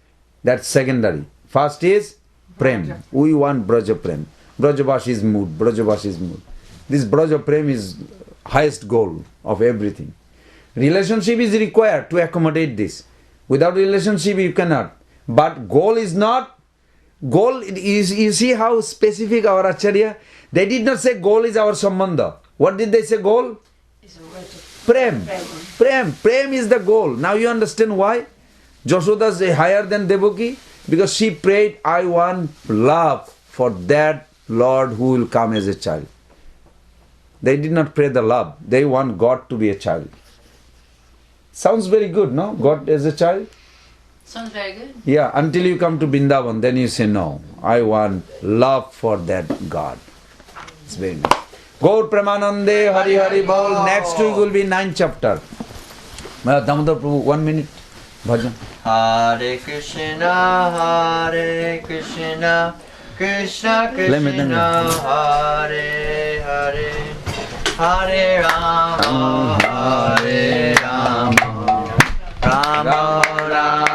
that's secondary. First is Prem. We want Braja Prem. Brajavashi's mood. This Braja Prem is highest goal of everything. Relationship is required to accommodate this. Without relationship you cannot. But goal is not. Goal is, you see how specific our Acharya. They did not say goal is our Sambandha. What did they say goal? Prem. Prem is the goal. Now you understand why? Jashoda is higher than Devaki. Because she prayed, I want love for that Lord who will come as a child. They did not pray the love. They want God to be a child. Sounds very good, no? God as a child? Sounds very good. Yeah, until you come to Vrindavan, then you say, no, I want love for that God. It's very nice. Gaur Premanande Hari Hari Bol. Next week will be 9th chapter. Damodar Prabhu, 1 minute. Bhajan. Hare Krishna, Krishna Krishna, Hare Hare, Hare Rama, Rama Rama.